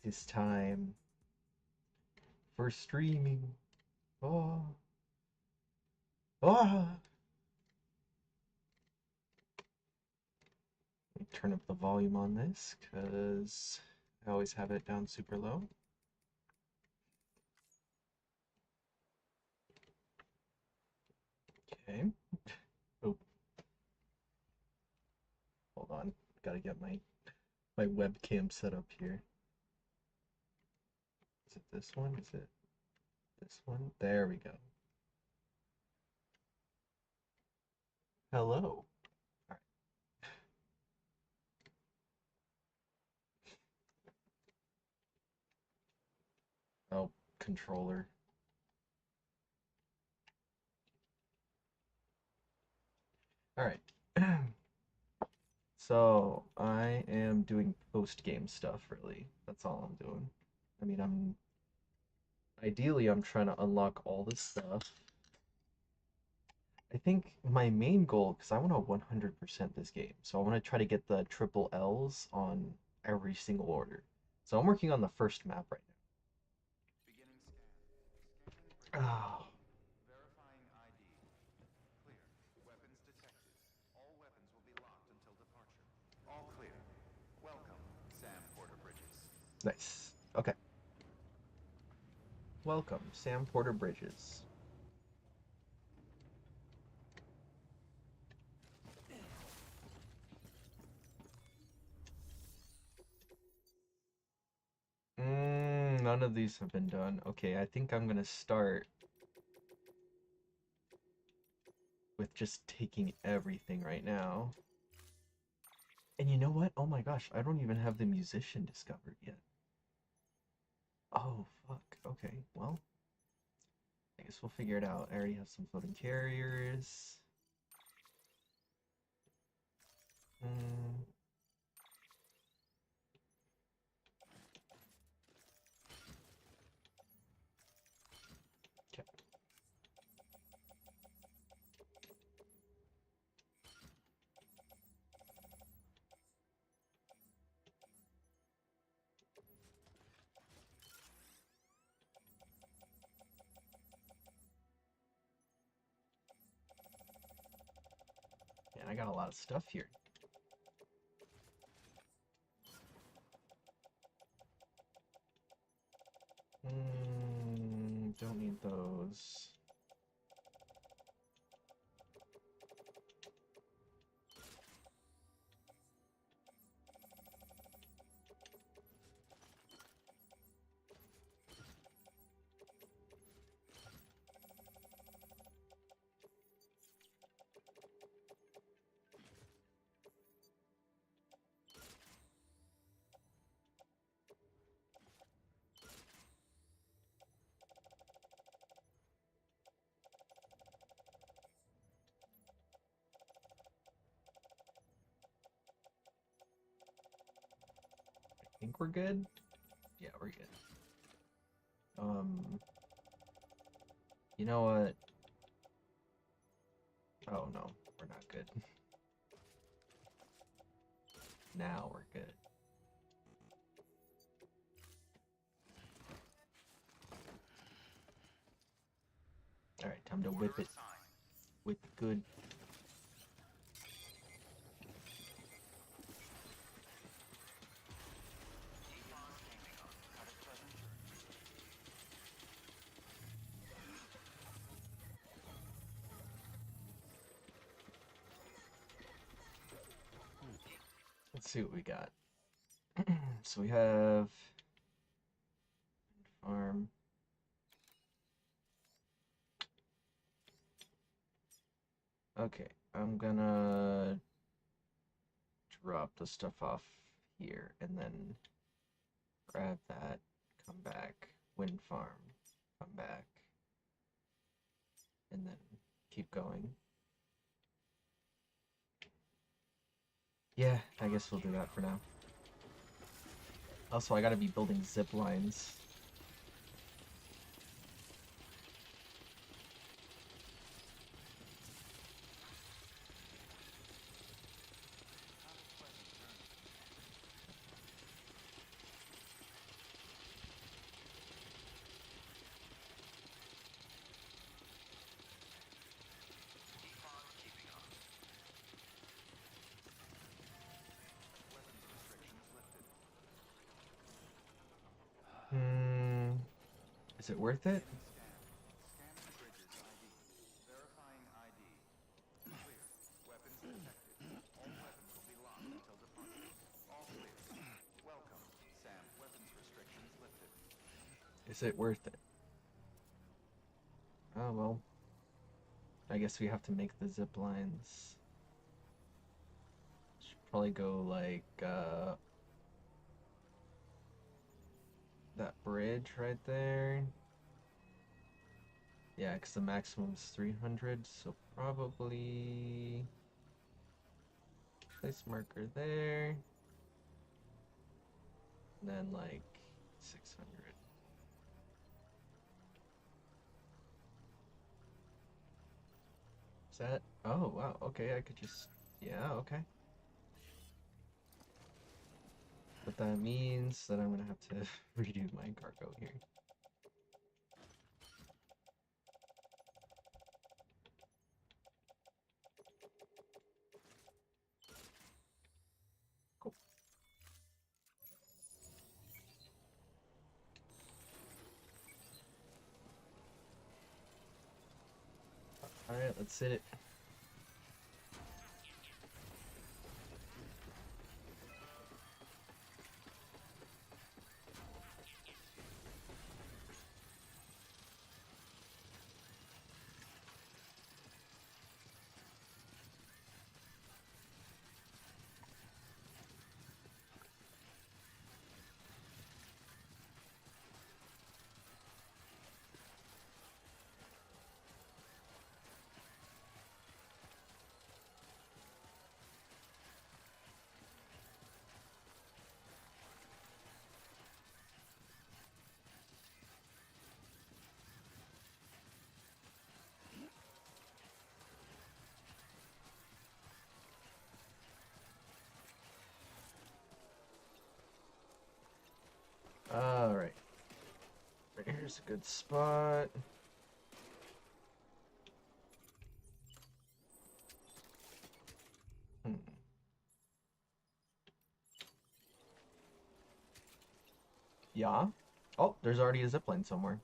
this time for streaming. Oh. Oh. Let me turn up the volume on this because I always have it down super low. Okay. Oh. Hold on. Gotta get my webcam set up here. Is it this one? Is it this one? There we go. Hello. All right. Oh, controller. All right. So I am doing post-game stuff, really. That's all I'm doing. I mean, I'm trying to unlock all this stuff. I think my main goal, because I want to 100% this game, so I want to try to get the triple L's on every single order. So I'm working on the first map right now. Oh. Verifying ID. Clear. Weapons detected. All weapons will be locked until departure. All clear. Welcome, Sam Porter Bridges. Nice. Okay. Welcome, Sam Porter Bridges. None of these have been done. Okay, I think I'm gonna start with just taking everything right now. And you know what? Oh my gosh, I don't even have the musician discovered yet. Oh, fuck. Okay, well, I guess we'll figure it out. I already have some floating carriers. Hmm. Okay. Man, I got a lot of stuff here. Don't need those. I think we're good. Yeah, we're good. You know what? Oh no, we're not good. Now we're good. Alright, time to whip it with good. Let's see what we got. So we have farm. Okay, I'm gonna drop the stuff off here and then grab that, come back, wind farm, come back, and then keep going. Yeah, I guess we'll do that for now. Also, I gotta be building zip lines. Is it worth it? Beginning scan. Scanning bridges ID. Verifying ID. Clear. Weapons detected. All weapons will be locked until departure. All clear. Welcome, Sam. Weapons restrictions lifted. Is it worth it? Oh well. I guess we have to make the zip lines. Should probably go like that bridge right there. Yeah, because the maximum is 300, so probably place marker there. And then like 600. Is that? Oh, wow. Okay, I could just. Yeah, okay. But that means that I'm gonna have to redo my cargo here. Cool. Alright, let's hit it. Alright. Here's a good spot. Hmm. Yeah. Oh, there's already a zipline somewhere.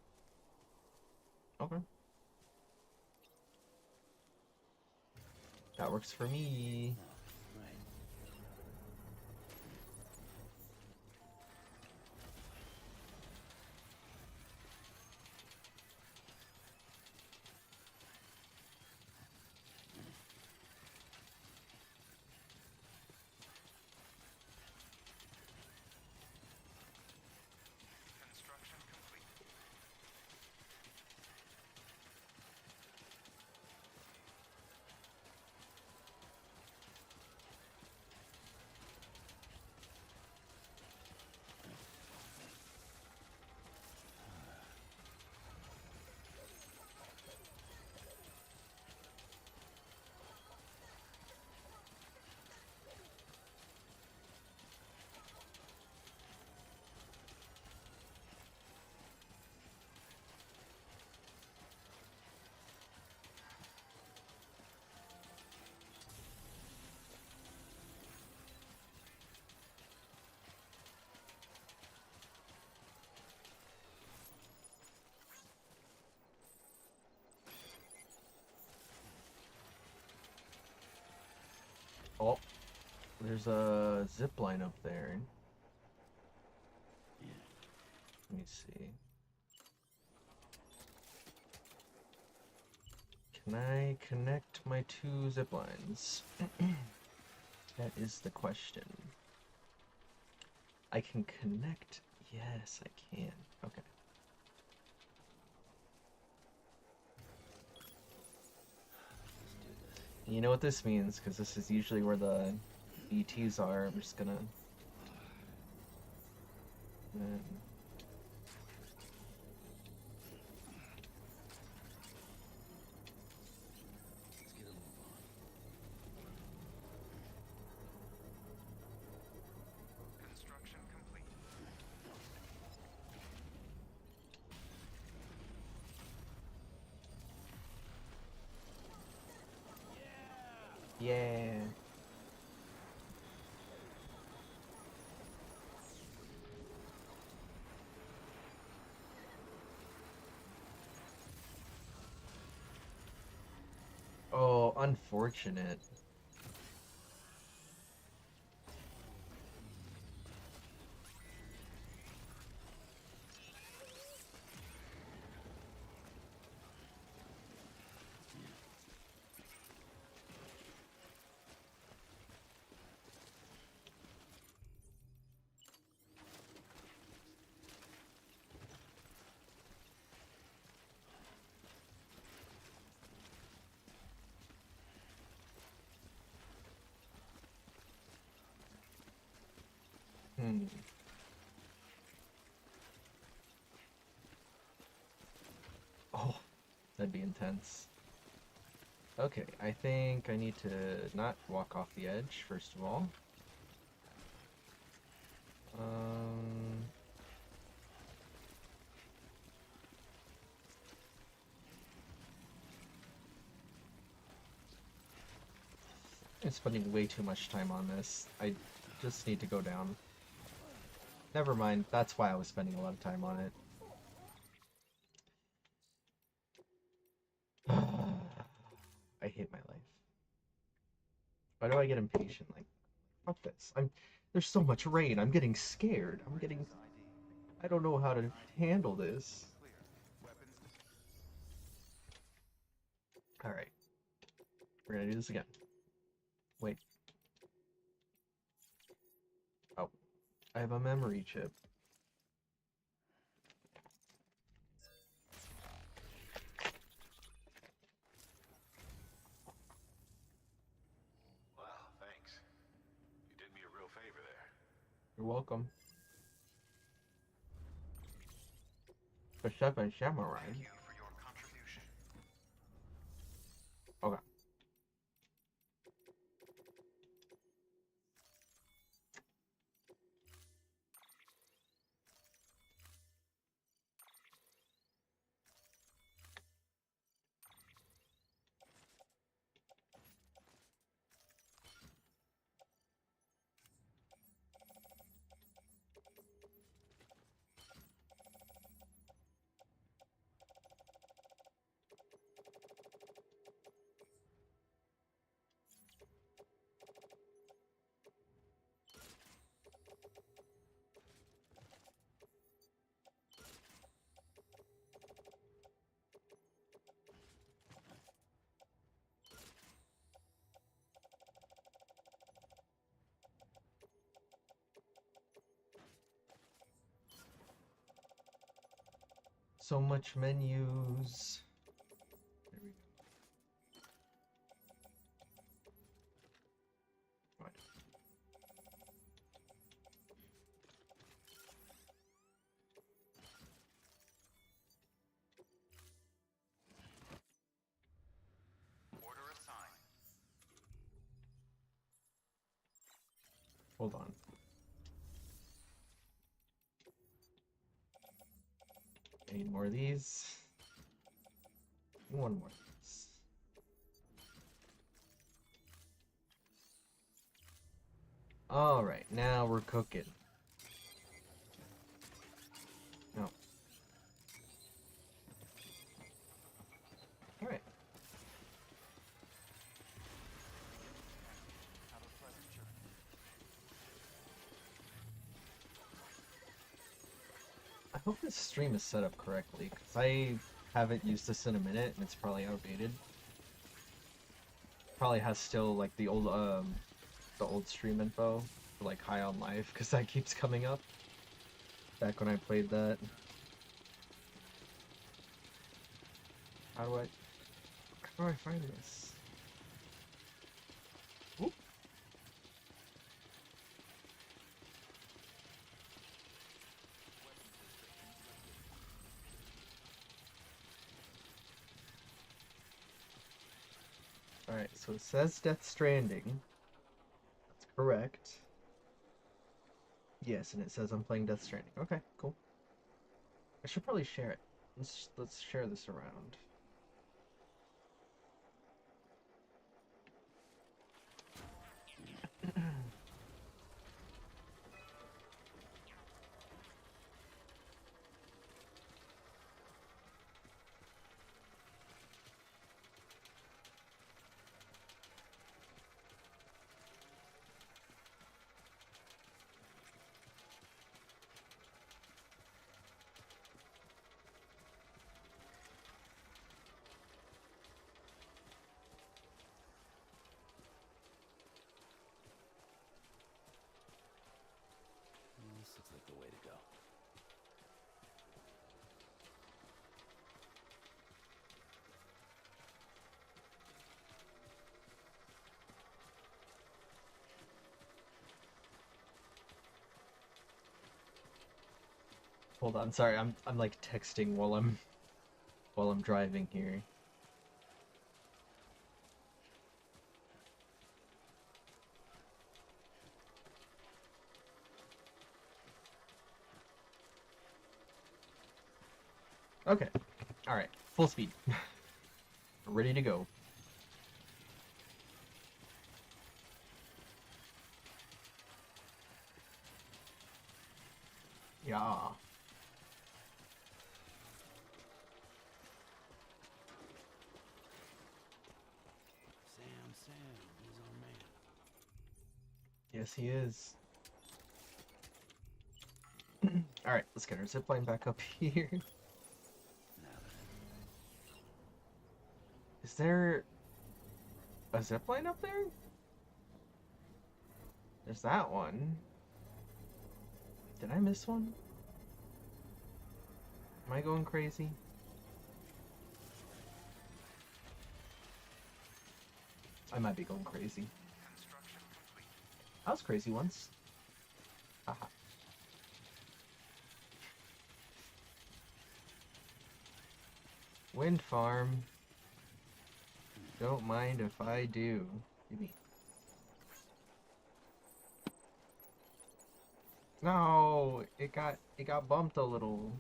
Okay. That works for me. Construction complete. Oh, there's a zip line up there. Let me see. Can I connect my two zip lines? That is the question. I can connect. Yes, I can. Okay. You know what this means, because this is usually where the ETs are. I'm just gonna. Construction complete. Yeah. Unfortunate. Hmm. Oh, that'd be intense. Okay, I think I need to not walk off the edge, first of all. Um, I'm spending way too much time on this. I just need to go down. Never mind, that's why I was spending a lot of time on it. I hate my life. Why do I get impatient? Like, fuck this. There's so much rain. I'm getting scared. I don't know how to handle this. All right, we're gonna do this again. Wait. Oh, I have a memory chip. Wow, thanks. You did me a real favor there. You're welcome. The Seven Samurai. Thank you for your contribution. Okay. So much menus. There we go. Right. Order assigned. Hold on. I need more of these. One more of these. Alright, now we're cooking. No. Alright. Have a pleasant journey. I hope this stream is set up correctly, because I haven't used this in a minute, and it's probably outdated. Probably has still, like, the old stream info for, like, High on Life, because that keeps coming up. Back when I played that. How do I find this? Oop. Alright, so it says Death Stranding. That's correct. Yes, and it says I'm playing Death Stranding. Okay, cool. I should probably share it. Let's share this around. Hold on, sorry, I'm like texting while I'm driving here. Okay. Alright. Full speed. Ready to go. Yeah. Sam, he's our man. Yes, he is. Alright, let's get our zipline back up here. Is there a zipline up there? There's that one. Did I miss one? Am I going crazy? I might be going crazy. Construction complete. I was crazy once. Haha. Wind farm. Don't mind if I do. Maybe. No, it got bumped a little.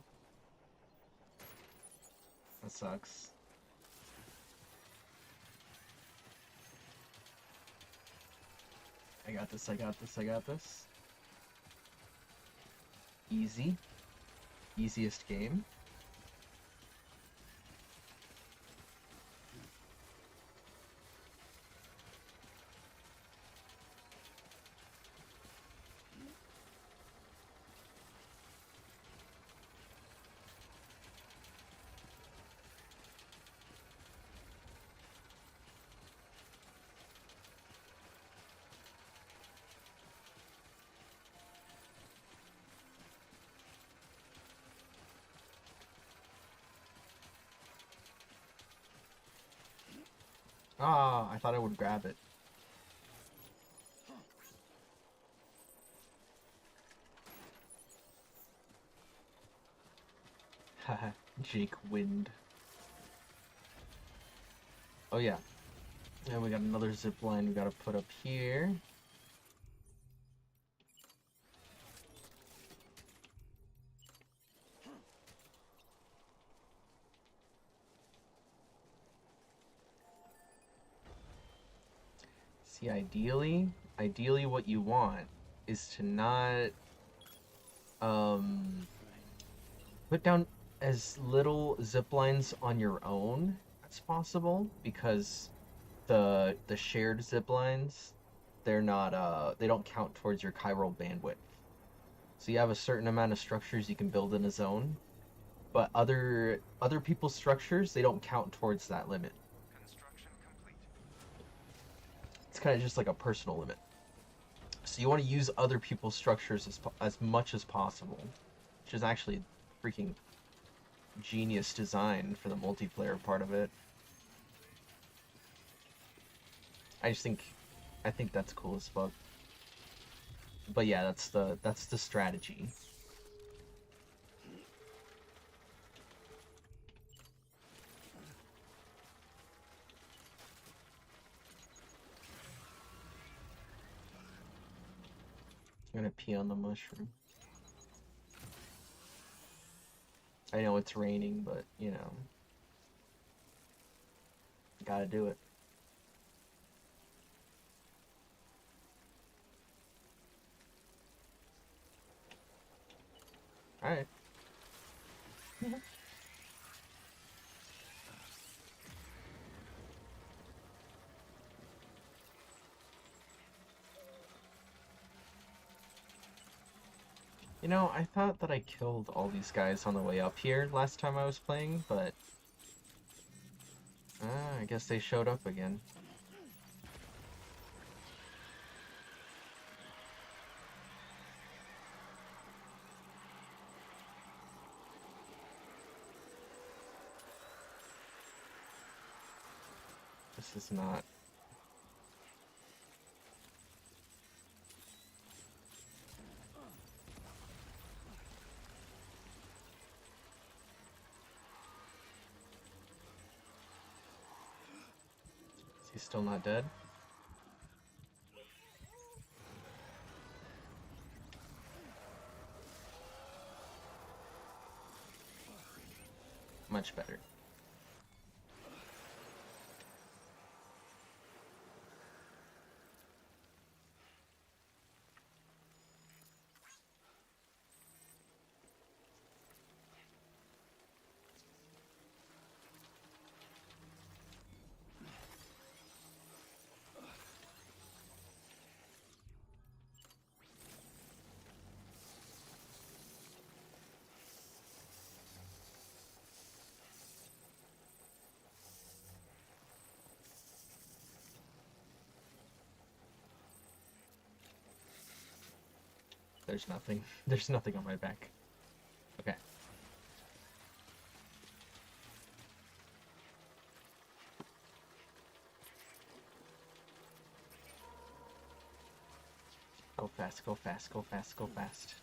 That sucks. I got this, I got this, I got this. Easy. Easiest game. Ah, I thought I would grab it. Haha, Jake Wind. Oh yeah. And we got another zip line we gotta put up here. See, ideally what you want is to not put down as little zip lines on your own as possible, because the shared zip lines, they're not they don't count towards your chiral bandwidth. So you have a certain amount of structures you can build in a zone, but other people's structures, they don't count towards that limit. Construction complete. It's kind of just like a personal limit. So you want to use other people's structures as much as possible, which is actually freaking genius design for the multiplayer part of it. I think that's cool as fuck. But yeah, that's the strategy. I'm gonna pee on the mushroom. I know it's raining, but you know, gotta do it. Alright. You know, I thought that I killed all these guys on the way up here last time I was playing, but I guess they showed up again. This is not... He's still not dead. Much better. There's nothing. There's nothing on my back. Okay. Go fast, go fast, go fast, go fast.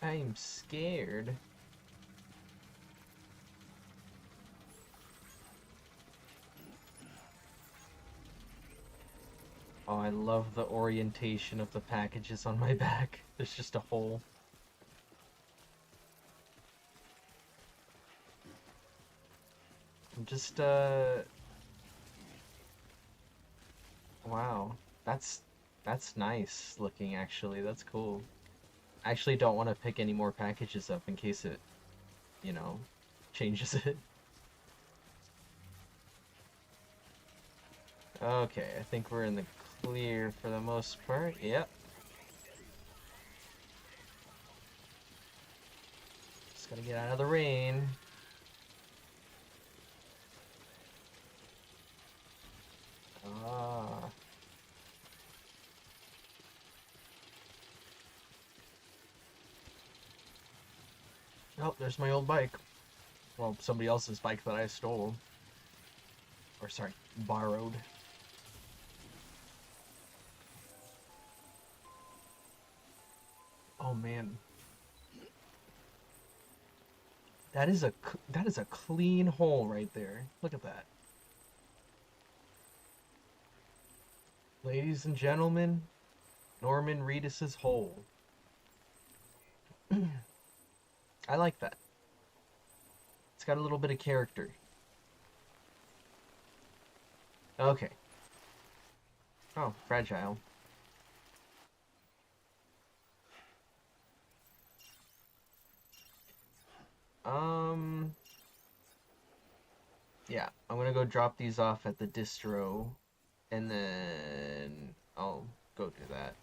I'm scared. Oh, I love the orientation of the packages on my back. There's just a hole. I'm just, wow. That's nice looking, actually. That's cool. I actually don't want to pick any more packages up in case it, you know, changes it. Okay, I think we're in the clear for the most part. Yep. Just gotta get out of the rain. Ah. Oh, there's my old bike. Well, somebody else's bike that I stole. Or, sorry, borrowed. Oh, man. That is a clean hole right there. Look at that. Ladies and gentlemen, Norman Reedus's hole. I like that. It's got a little bit of character. Okay. Oh, fragile. Yeah, I'm gonna go drop these off at the distro, and then I'll go do that.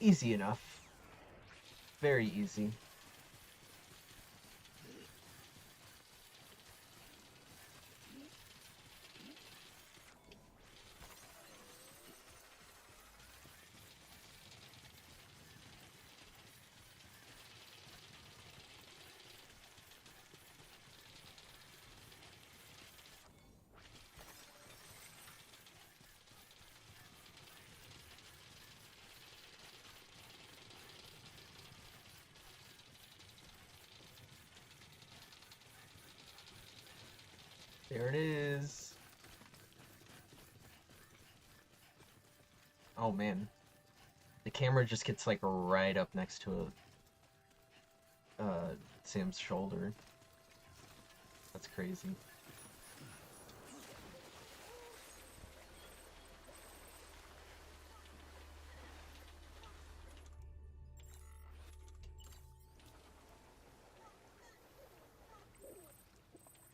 Easy enough. Very easy. There it is. Oh man. The camera just gets like right up next to Sam's shoulder. That's crazy.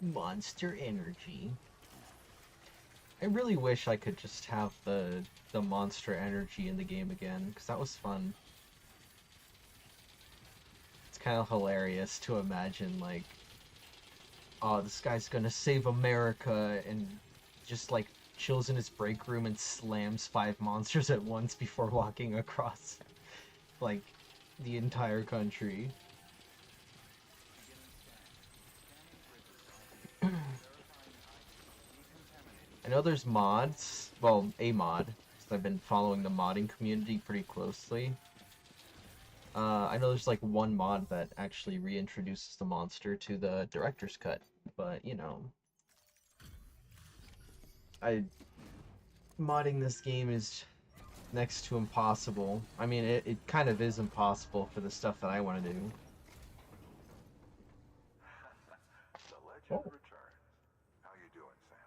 Monster Energy. I really wish I could just have the monster energy in the game again, because that was fun. It's kind of hilarious to imagine, like, oh, this guy's gonna save America, and just, like, chills in his break room and slams 5 monsters at once before walking across, like, the entire country. I know there's mods, well, a mod, because I've been following the modding community pretty closely. I know there's like one mod that actually reintroduces the monster to the director's cut, but you know, modding this game is next to impossible. I mean, it kind of is impossible for the stuff that I want to do. The legend returns. How you doing, Sam?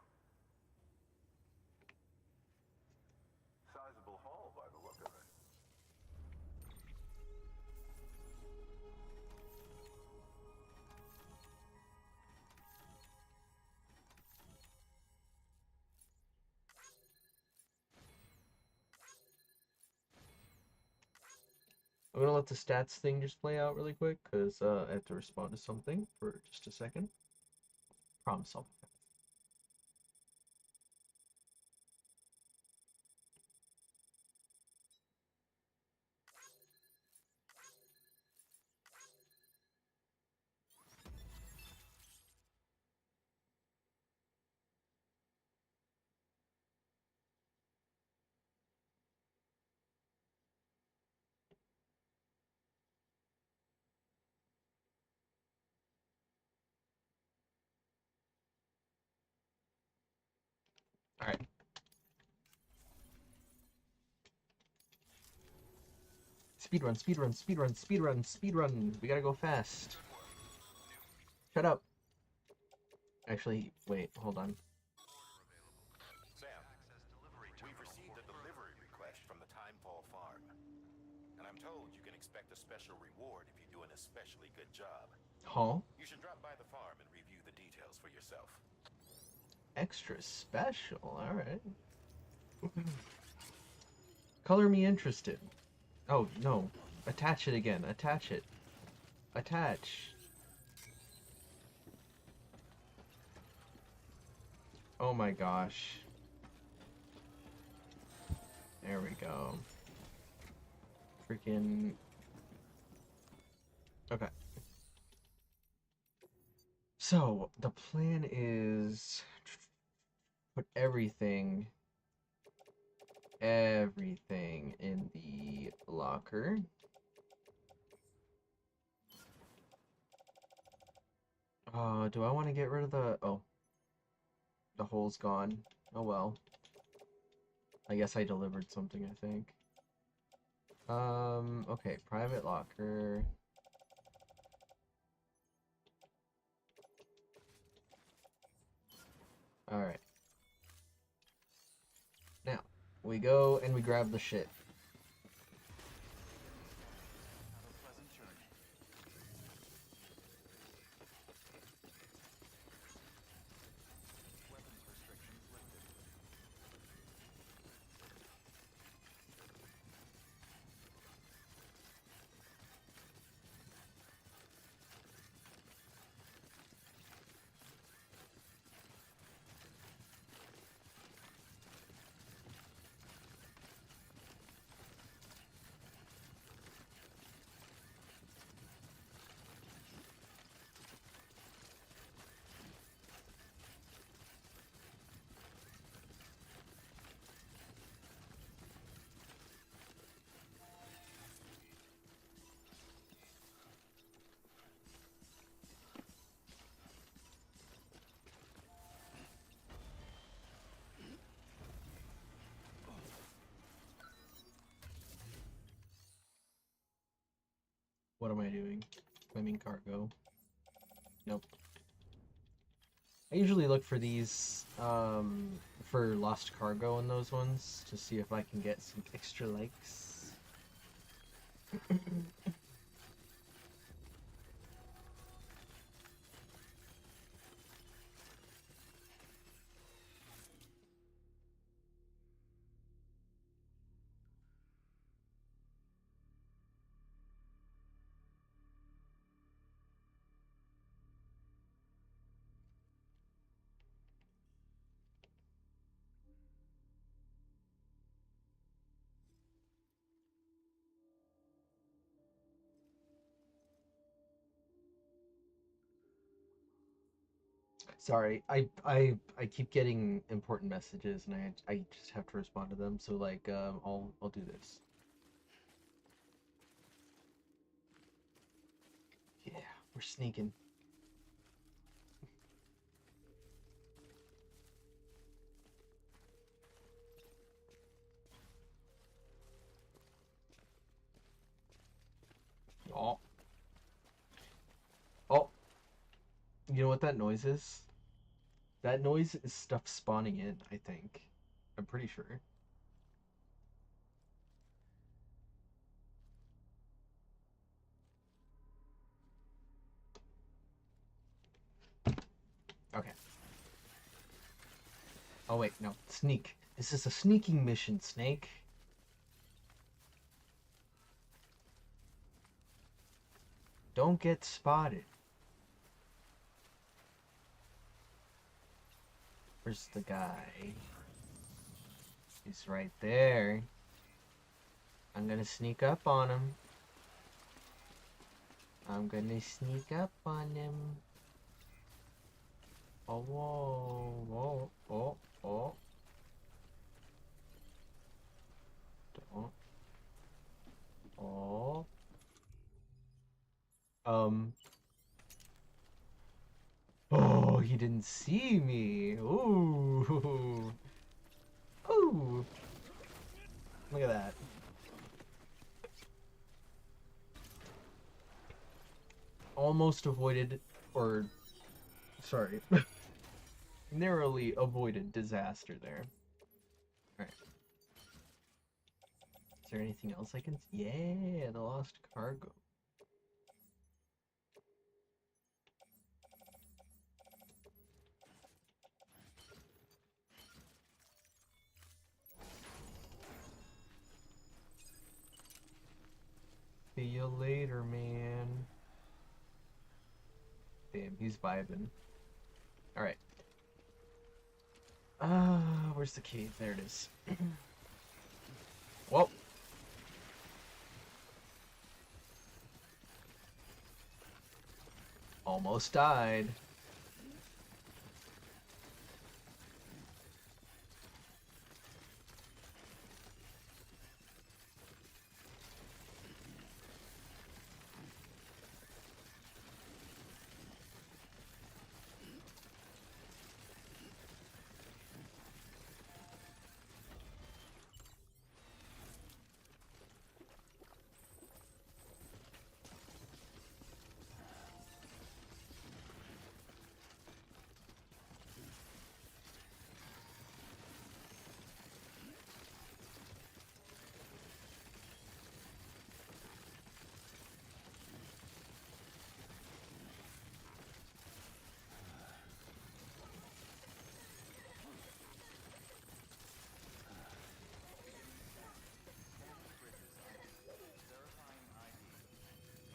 Sizable haul by the look of it. I'm gonna let the stats thing just play out really quick, because I have to respond to something for just a second. Promise I'll be back. Alright. Speedrun, speedrun, speedrun, speedrun, speedrun. We gotta go fast. Shut up. Actually, wait, hold on. Sam, we've received a delivery request from the Timefall Farm. And I'm told you can expect a special reward if you do an especially good job. Huh? You should drop by the farm and review the details for yourself. Extra special, alright. Color me interested. Oh, no. Attach it again. Attach it. Attach. Oh my gosh. There we go. Freaking... Okay. So, the plan is... put everything in the locker. Do I want to get rid of the... Oh. The hole's gone. Oh well. I guess I delivered something, I think. Okay, private locker. Alright. Now, we go and we grab the shit. Have a pleasant journey. Weapons restrictions lifted. What am I doing? Claiming cargo. Nope. I usually look for these, for lost cargo in those ones, to see if I can get some extra likes. Sorry, I keep getting important messages and I just have to respond to them. So like I'll do this. Yeah, we're sneaking. Oh, oh, you know what that noise is? That noise is stuff spawning in, I think. I'm pretty sure. Okay. Oh wait, no. Sneak. This is a sneaking mission, Snake. Don't get spotted. Where's the guy? He's right there. I'm gonna sneak up on him. I'm gonna sneak up on him. Oh, whoa, oh, oh. Don't. Oh. Um. Oh, he didn't see me. Ooh. Ooh. Look at that. Almost avoided, or, sorry, narrowly avoided disaster there. Alright. Is there anything else I can... Yeah, the lost cargo. See you later, man. Damn, he's vibing. Alright. Where's the key? There it is. Whoa. Almost died. Verifying ID.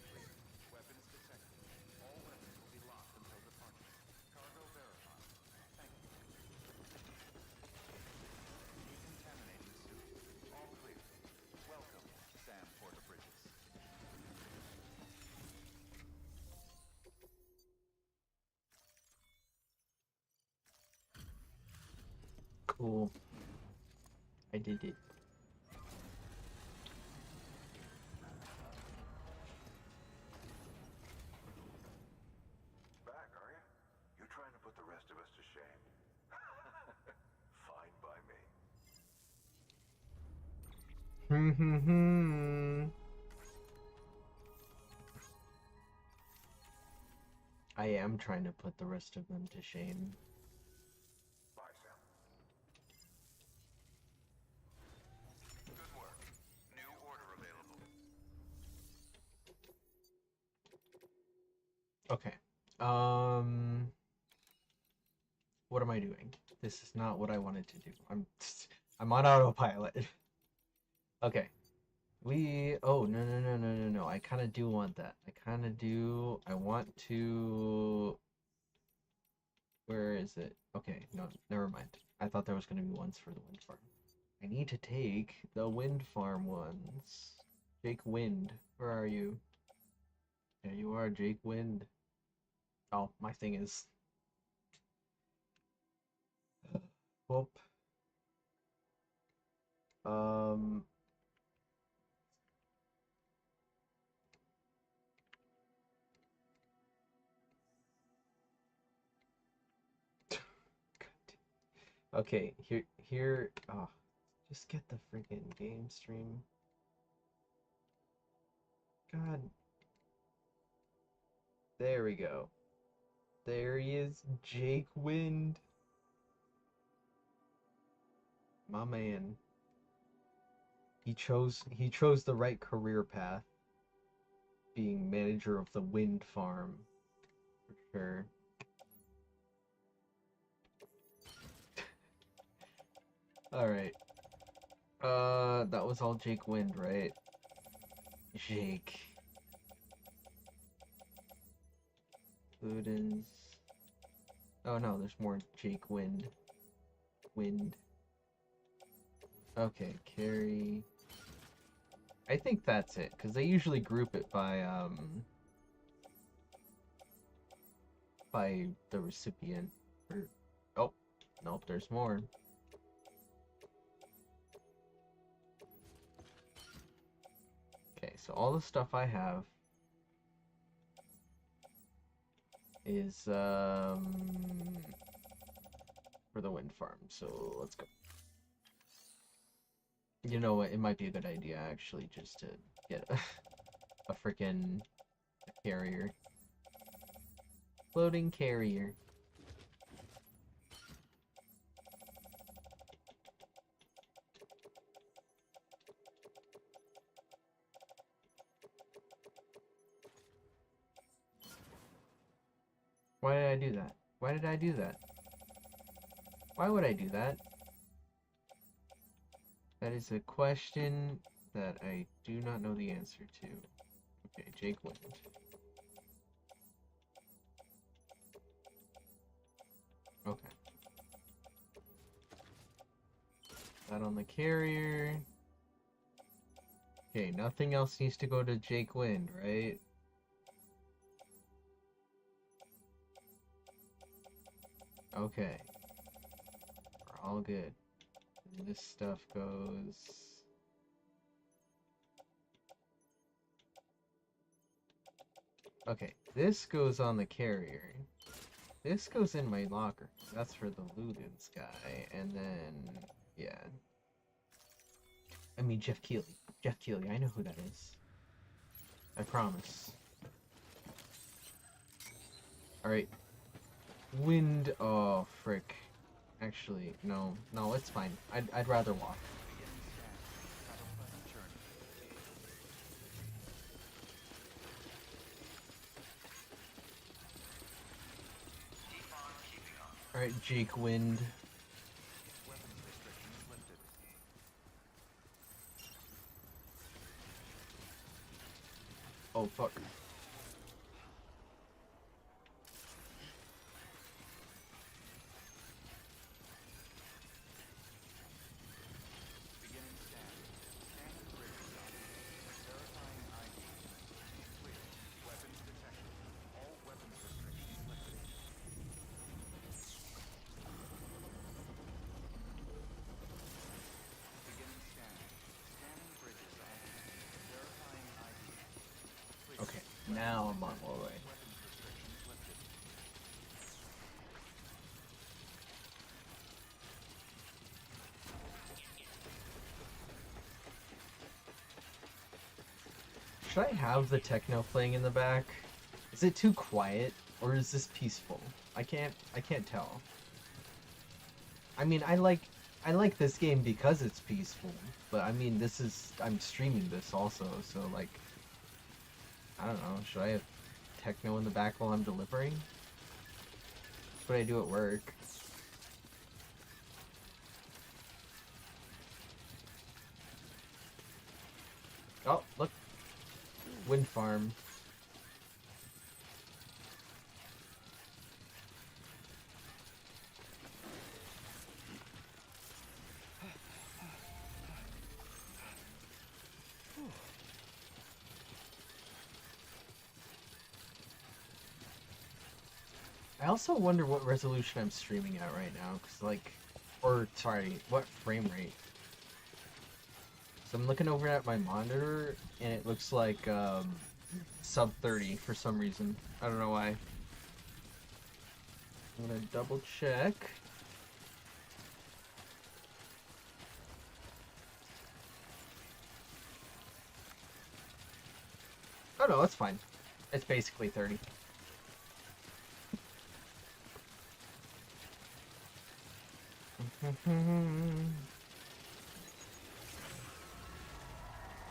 Clear. Weapons detected. All weapons will be locked until departure. Cargo verified. Thank you. Decontaminating suit. All clear. Welcome, Sam Porter Bridges. Cool. I did it. Back, are you? You're trying to put the rest of us to shame. Fine by me. I am trying to put the rest of them to shame. Bye, Sam. Good work. New order available. Okay. What am I doing? This is not what I wanted to do. I'm on autopilot. Okay. Oh, no. I kind of do want that. I want to... Where is it? Okay, no, never mind. I thought there was going to be ones for the wind farm. I need to take the wind farm ones. Jake Wind, where are you? There you are, Jake Wind. Oh, my thing is Whoop. Um. Okay, here. Oh, just get the freaking game stream. God. There we go. There he is, Jake Wind. My man. He chose the right career path. Being manager of the wind farm. For sure. Alright. That was all Jake Wind, right? Jake. Ludens. Oh no, there's more Jake Wind. Wind. Okay, carry. I think that's it, because they usually group it by the recipient. Or, oh, nope, there's more. Okay, so all the stuff I have is for the wind farm, so let's go. You know what, it might be a good idea actually just to get a freaking carrier. Floating carrier. Why did I do that? Why did I do that? Why would I do that? That is a question that I do not know the answer to. Okay, Jake Wind. Okay. That on the carrier. Okay, nothing else needs to go to Jake Wind, right? Okay. We're all good. And this stuff goes... Okay, this goes on the carrier. This goes in my locker. That's for the Ludens guy. And then, yeah. I mean, Jeff Keighley. Jeff Keighley, I know who that is. I promise. Alright. Wind. Oh, frick. Actually, no. No, it's fine. I'd rather walk. Alright, Jake Wind. Oh, fuck. Okay, now I'm on my way. Should I have the techno playing in the back? Is it too quiet or is this peaceful? I can't tell. I mean, I like this game because it's peaceful, but I mean, I'm streaming this also, so like I don't know, should I have techno in the back while I'm delivering? That's what I do at work. Oh, look. Wind farm. I also wonder what resolution I'm streaming at right now, because, like, Or, sorry, what frame rate? So I'm looking over at my monitor, and it looks like, sub 30 for some reason. I don't know why. I'm gonna double check. Oh no, it's fine. It's basically 30.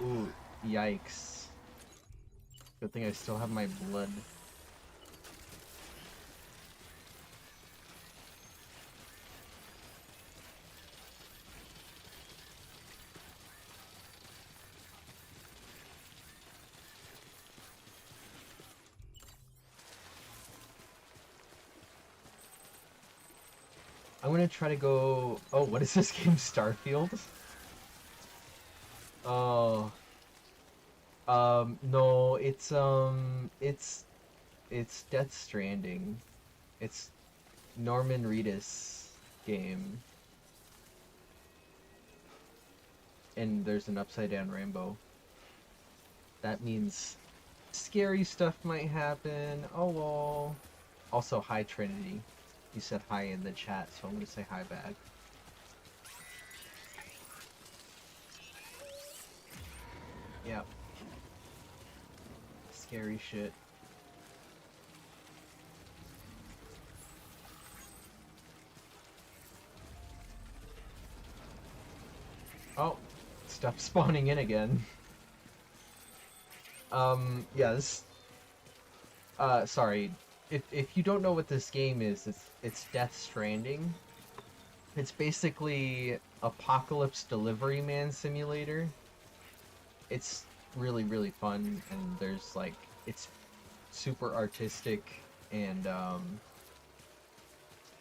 Ooh, yikes. Good thing I still have my blood. I'm gonna try to go... Oh, what is this game? Starfield? Oh. No, it's Death Stranding. It's Norman Reedus game. And there's an upside down rainbow. That means scary stuff might happen. Oh well. Also, hi Trinity. You said hi in the chat, so I'm gonna say hi back. Yep. Scary shit. Oh, stuff spawning in again. Yeah, this... sorry. If you don't know what this game is, it's Death Stranding. It's basically Apocalypse Delivery Man Simulator. It's really, really fun, and there's, like, it's super artistic, and, how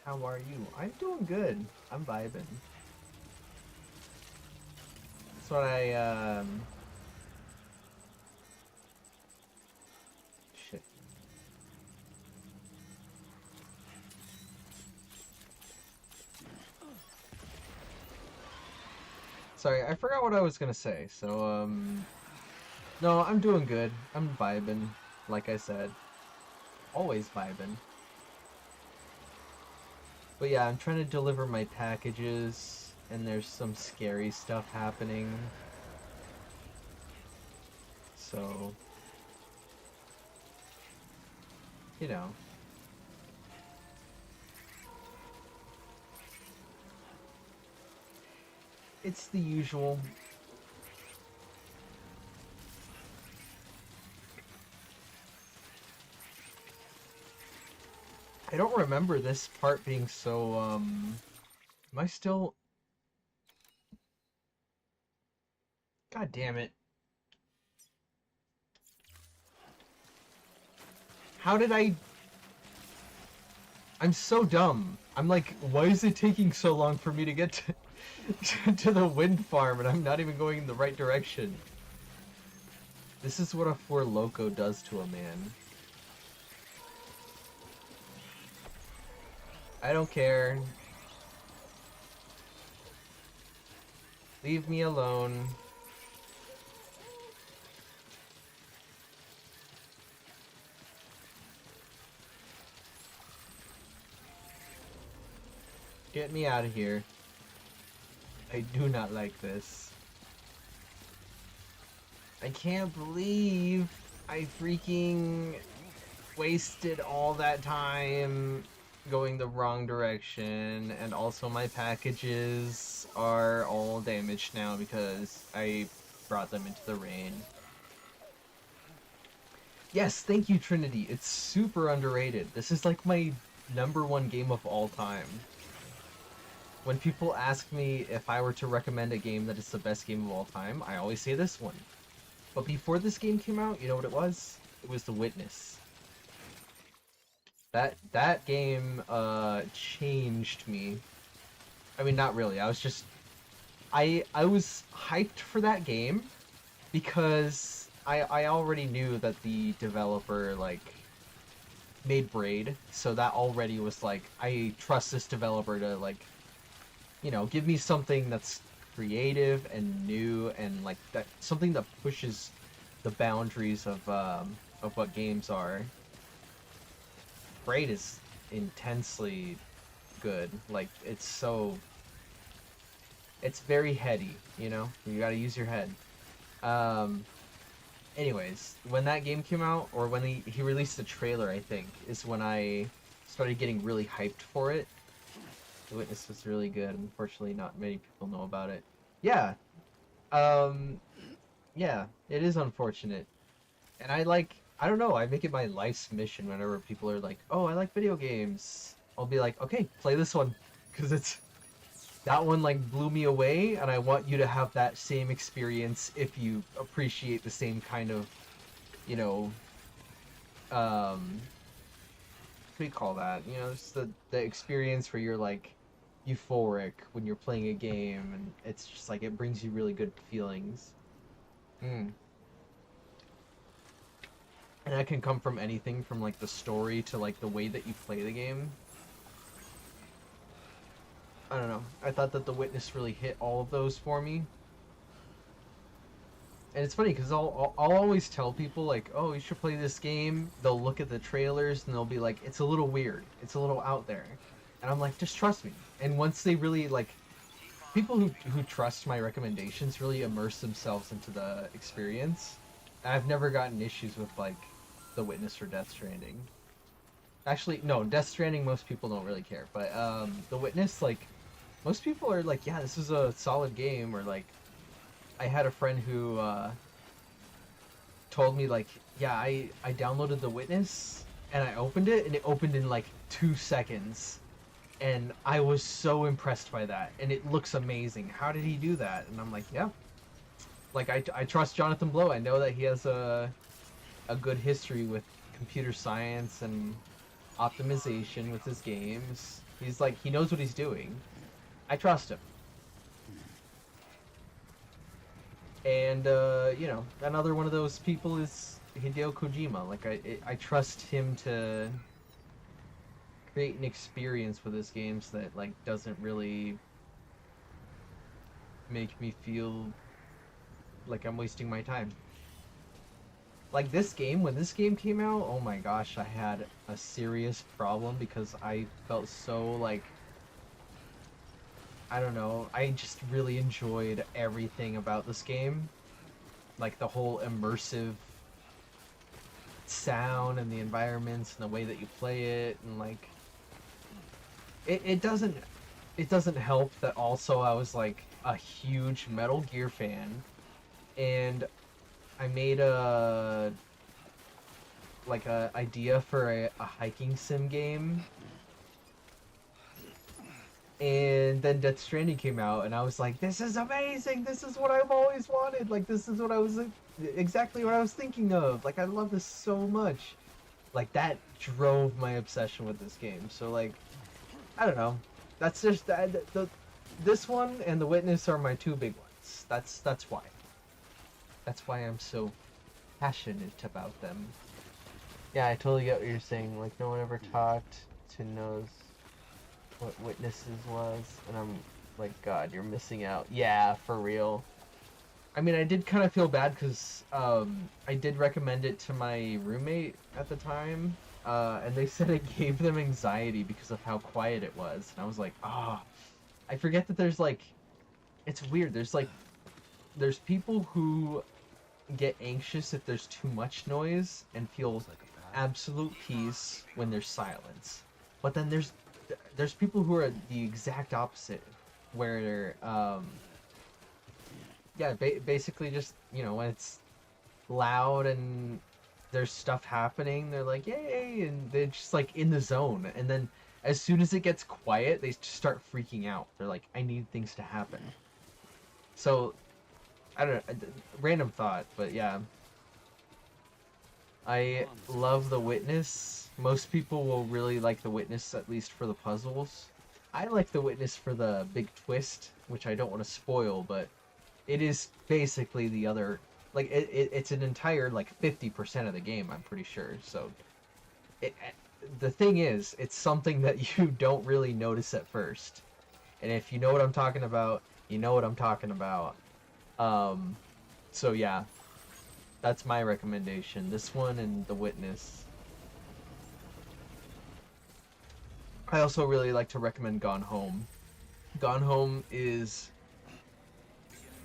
are you? I'm doing good. I'm vibing. That's what I, shit. Sorry, I forgot what I was gonna say, so, no, I'm doing good. I'm vibing, like I said. Always vibing. But yeah, I'm trying to deliver my packages, and there's some scary stuff happening. So, you know. It's the usual. I don't remember this part being so, am I still... God damn it. How did I... I'm so dumb. I'm like, why is it taking so long for me to get to the wind farm, and I'm not even going in the right direction? This is what a Four Loco does to a man. I don't care. Leave me alone. Get me out of here. I do not like this. I can't believe I freaking wasted all that time going the wrong direction, and also my packages are all damaged now because I brought them into the rain. Yes, thank you, Trinity. It's super underrated. This is like my #1 game of all time. When people ask me if I were to recommend a game that is the best game of all time, I always say this one. But before this game came out, you know what it was? It was The Witness. That game changed me. I mean, not really. I was just I was hyped for that game because I already knew that the developer like made Braid, so that already was like I trust this developer to like you know, give me something that's creative and new and like that, something that pushes the boundaries of what games are. Braid is intensely good. Like it's very heady, you know? You gotta use your head. Um, anyways, when that game came out, or when he released the trailer, I think, is when I started getting really hyped for it. The Witness was really good. Unfortunately, not many people know about it. Yeah, um, yeah, it is unfortunate. And I don't know, I make it my life's mission whenever people are like, oh, I like video games. I'll be like, okay, play this one. Because that one like blew me away, and I want you to have that same experience if you appreciate the same kind of, you know, what do you call that? You know, it's the experience where you're like euphoric when you're playing a game, and it's just like it brings you really good feelings. Mm. And that can come from anything from like the story to like the way that you play the game. I don't know. I thought that The Witness really hit all of those for me. And it's funny because I'll always tell people like, oh, you should play this game. They'll look at the trailers and they'll be like, it's a little weird. It's a little out there. And I'm like, just trust me. And once they really like, people who trust my recommendations really immerse themselves into the experience. I've never gotten issues with like The Witness or Death Stranding. Actually, no, Death Stranding most people don't really care, but The Witness, like, most people are like, yeah, this is a solid game, or like, I had a friend who told me like, yeah, I downloaded The Witness and I opened it and it opened in like 2 seconds, and I was so impressed by that, and it looks amazing. How did he do that? And I'm like, yeah, like I trust Jonathan Blow. I know that he has a good history with computer science and optimization with his games. He's like, he knows what he's doing. I trust him. And you know, another one of those people is Hideo Kojima. Like I trust him to create an experience with his games that like doesn't really make me feel like I'm wasting my time. Like this game, when this game came out, oh my gosh, I had a serious problem because I felt so like, I don't know, I just really enjoyed everything about this game. Like the whole immersive sound and the environments and the way that you play it, and like it doesn't help that also I was like a huge Metal Gear fan, and I made a idea for a hiking sim game, and then Death Stranding came out, and I was like, this is amazing, this is what I've always wanted, like this is what I was exactly what I was thinking of, like I love this so much. Like that drove my obsession with this game. So like, I don't know, that's just this one and The Witness are my two big ones. That's why I'm so passionate about them. Yeah, I totally get what you're saying. Like, no one ever talked to knows what Witnesses was, and I'm like, God, you're missing out. Yeah, for real. I mean, I did kind of feel bad because I did recommend it to my roommate at the time, and they said it gave them anxiety because of how quiet it was. And I was like, ah, I forget that there's like, it's weird. There's people who get anxious if there's too much noise and feel absolute peace when there's silence. But then there's people who are the exact opposite, where yeah, basically just, you know, when it's loud and there's stuff happening, they're like, yay, and they're just like in the zone. And then as soon as it gets quiet, they just start freaking out. They're like, I need things to happen. So I don't know, random thought, but yeah. I love The Witness. Most people will really like The Witness, at least for the puzzles. I like The Witness for the big twist, which I don't want to spoil, but it is basically the other, like, it's an entire, like, 50% of the game, I'm pretty sure, so... The thing is, it's something that you don't really notice at first. And if you know what I'm talking about, you know what I'm talking about. So yeah, that's my recommendation. This one and The Witness. I also really like to recommend Gone Home. Gone Home is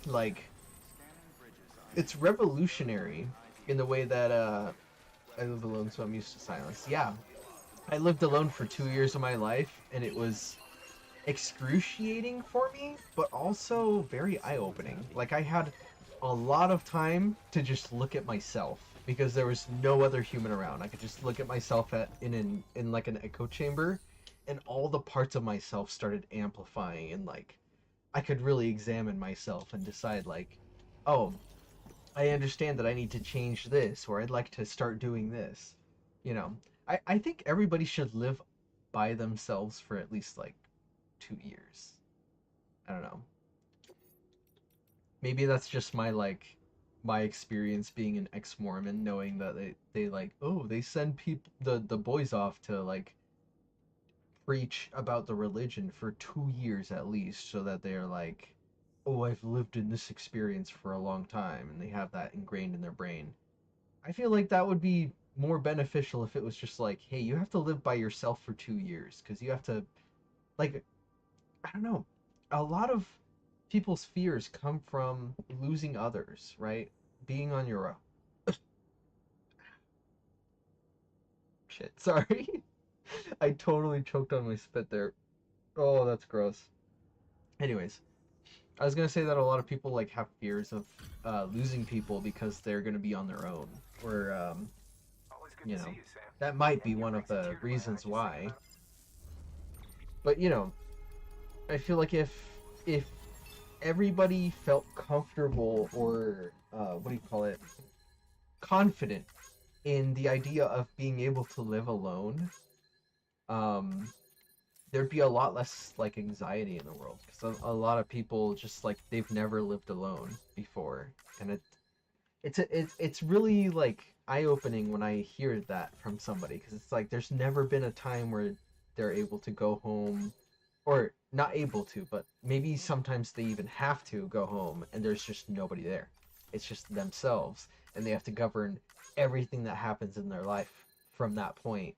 like, it's revolutionary in the way that I live alone, so I'm used to silence. Yeah, I lived alone for 2 years of my life, and it was excruciating for me, but also very eye-opening. Like, I had a lot of time to just look at myself because there was no other human around. I could just look at myself in like an echo chamber, and all the parts of myself started amplifying, and like I could really examine myself and decide like, oh, I understand that I need to change this, or I'd like to start doing this. You know, I think everybody should live by themselves for at least like 2 years. I don't know. Maybe that's just my like my experience being an ex-Mormon, knowing that they like, oh, they send people the boys off to like preach about the religion for 2 years at least, so that they're like, oh, I've lived in this experience for a long time, and they have that ingrained in their brain. I feel like that would be more beneficial if it was just like, hey, you have to live by yourself for 2 years because you have to, like, I don't know. A lot of people's fears come from losing others, right? Being on your own. Shit, sorry. I totally choked on my spit there. Oh, that's gross. Anyways, I was gonna say that a lot of people like have fears of losing people because they're gonna be on their own, or Always good you to see know, you, Sam. that might be Can't get one of Rex a the tear when I heard reasons you sing why. about But I feel like if everybody felt comfortable, or what do you call it, confident in the idea of being able to live alone, um, there'd be a lot less like anxiety in the world because a lot of people just like they've never lived alone before, and it's really like eye-opening when I hear that from somebody, because it's like there's never been a time where they're able to go home, or not able to, but maybe sometimes they even have to go home and there's just nobody there. It's just themselves, and they have to govern everything that happens in their life from that point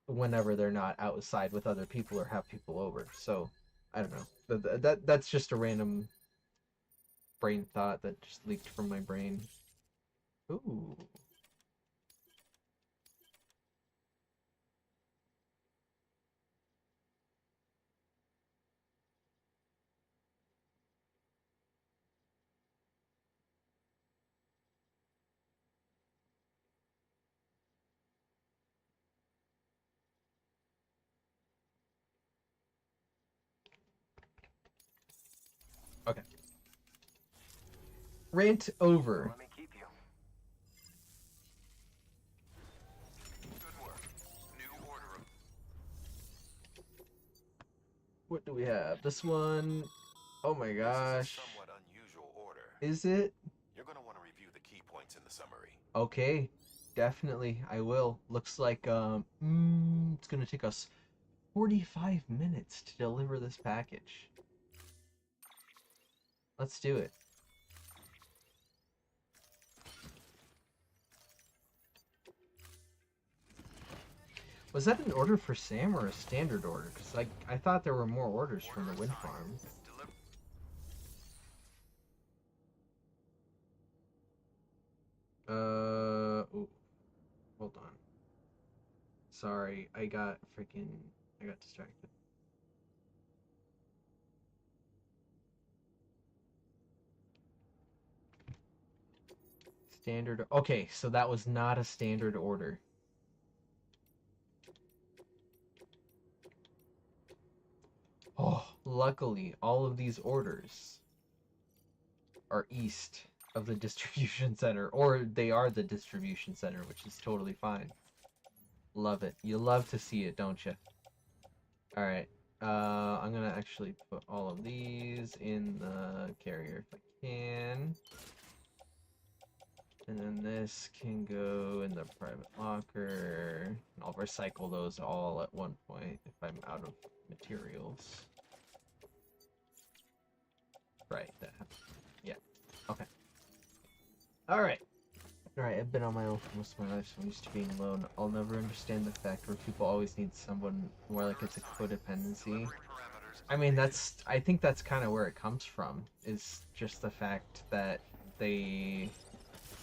whenever they're not outside with other people or have people over. So I don't know. That's just a random brain thought that just leaked from my brain. Ooh. Okay. Rant so over. let me keep you. Good work. New order of What do we have? This one. Oh my This is a gosh. somewhat unusual order. Is it? You're going to want to review the key points in the summary. Okay. Definitely, I will. Looks like it's gonna take us 45 minutes to deliver this package. Let's do it. Was that an order for Sam or a standard order? Because I thought there were more orders from the wind farm. deliver. Ooh, hold on. Sorry, I got distracted. Standard. Okay, so that was not a standard order. Oh, luckily, all of these orders are east of the distribution center, or they are the distribution center, which is totally fine. Love it. You love to see it, don't you? All right. I'm gonna actually put all of these in the carrier if I can. And then this can go in the private locker. I'll recycle those all at one point if I'm out of materials. Right, that happened. Yeah. Okay. Alright. Alright, I've been on my own for most of my life, so I'm used to being alone. I'll never understand the fact where people always need someone more like it's a codependency. I mean, I think that's kind of where it comes from, is just the fact that they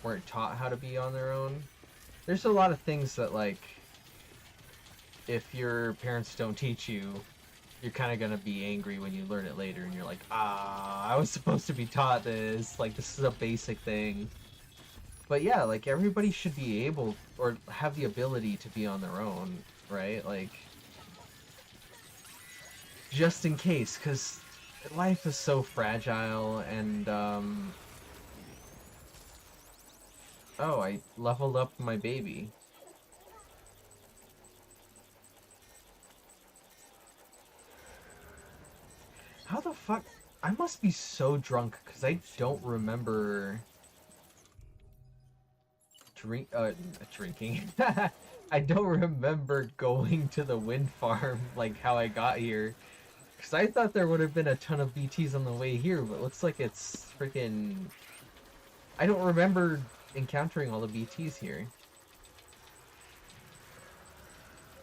weren't taught how to be on their own. There's a lot of things that, like, if your parents don't teach you, you're kind of gonna be angry when you learn it later, and you're like, I was supposed to be taught this, like, this is a basic thing. But yeah, like, everybody should be able, or have the ability to be on their own, right? Like, just in case, because life is so fragile, and, oh, I leveled up my baby. How the fuck? I must be so drunk, because I don't remember drinking. I don't remember going to the wind farm, like, how I got here. Because I thought there would have been a ton of BTs on the way here, but it looks like it's freaking... I don't remember encountering all the BTs here.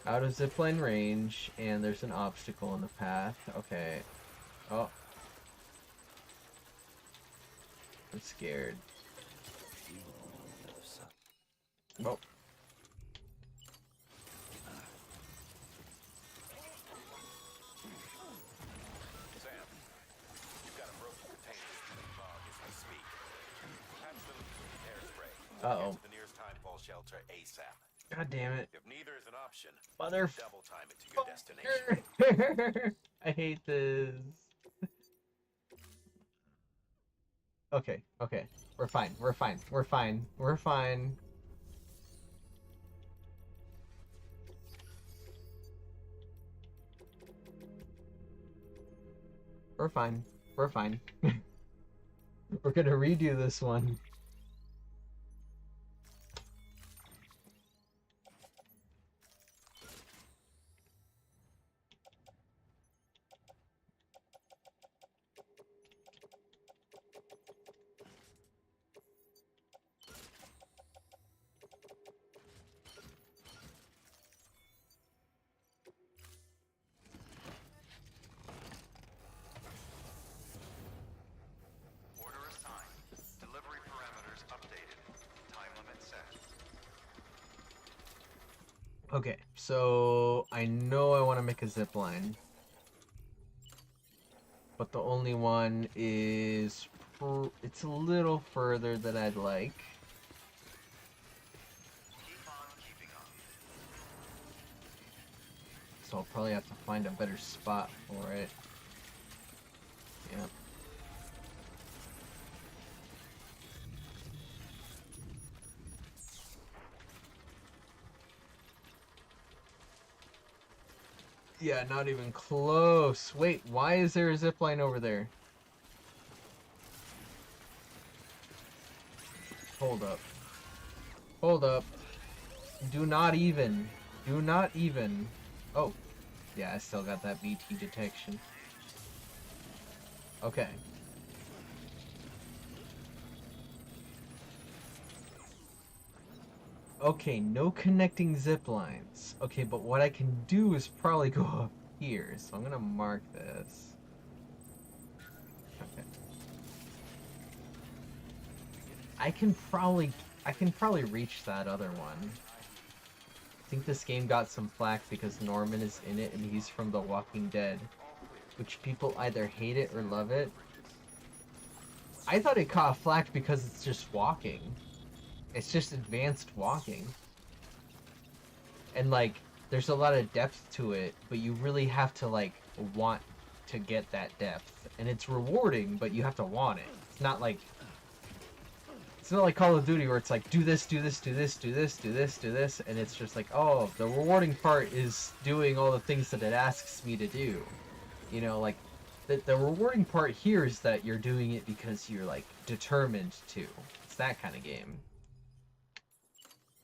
Out of zipline range, and there's an obstacle in the path. Okay. Oh. I'm scared. Oh. Sam, you've got a broken container in the fog as we speak. Have some hairspray. Uh-oh. Get to the nearest timefall shelter ASAP. God damn it. If neither is an option, Mother... double time it to your destination. I hate this. Okay, okay. We're fine. We're fine. We're fine. We're fine. We're fine. We're fine. We're gonna redo this one. Order assigned. Delivery parameters updated. Time limit set. Okay, so I know I want to make a zip line, but the only one is it's a little further than I'd like. Keep on keeping on. So I'll probably have to find a better spot for it. Yeah. Yeah, not even close. Wait, why is there a zip line over there? Hold up. Hold up. Do not even. Do not even. Oh. Yeah, I still got that BT detection. Okay. Okay, no connecting zip lines. Okay, but what I can do is probably go up here. So I'm gonna mark this. Okay. I can probably reach that other one. I think this game got some flack because Norman is in it and he's from The Walking Dead, which people either hate it or love it. I thought it caught flack because it's just walking. It's just advanced walking. And, like, there's a lot of depth to it, but you really have to, like, want to get that depth. And it's rewarding, but you have to want it. It's not like Call of Duty where it's like, do this, do this, do this, do this, do this, do this, and it's just like, oh, the rewarding part is doing all the things that it asks me to do. You know, like, the rewarding part here is that you're doing it because you're, like, determined to. It's that kind of game.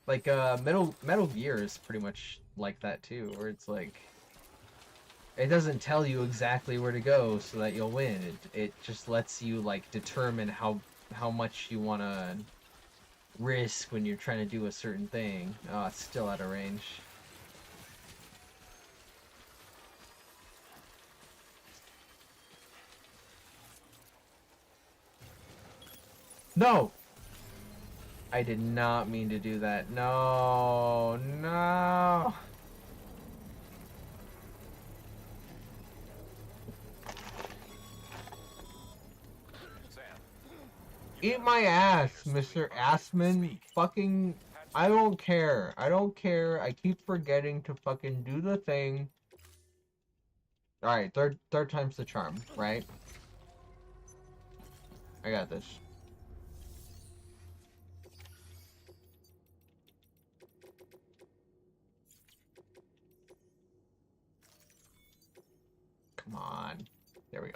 Like, Metal Gear is pretty much like that, too, where it's like, It doesn't tell you exactly where to go so that you'll win. It just lets you like determine how much you want to risk when you're trying to do a certain thing. Oh, it's still out of range. No! I did not mean to do that. No, no. Sam, Eat my ass, Mr. Assman. Fucking, I don't care. I don't care. I keep forgetting to fucking do the thing. Alright, third time's the charm, right? I got this. Come on. There we go.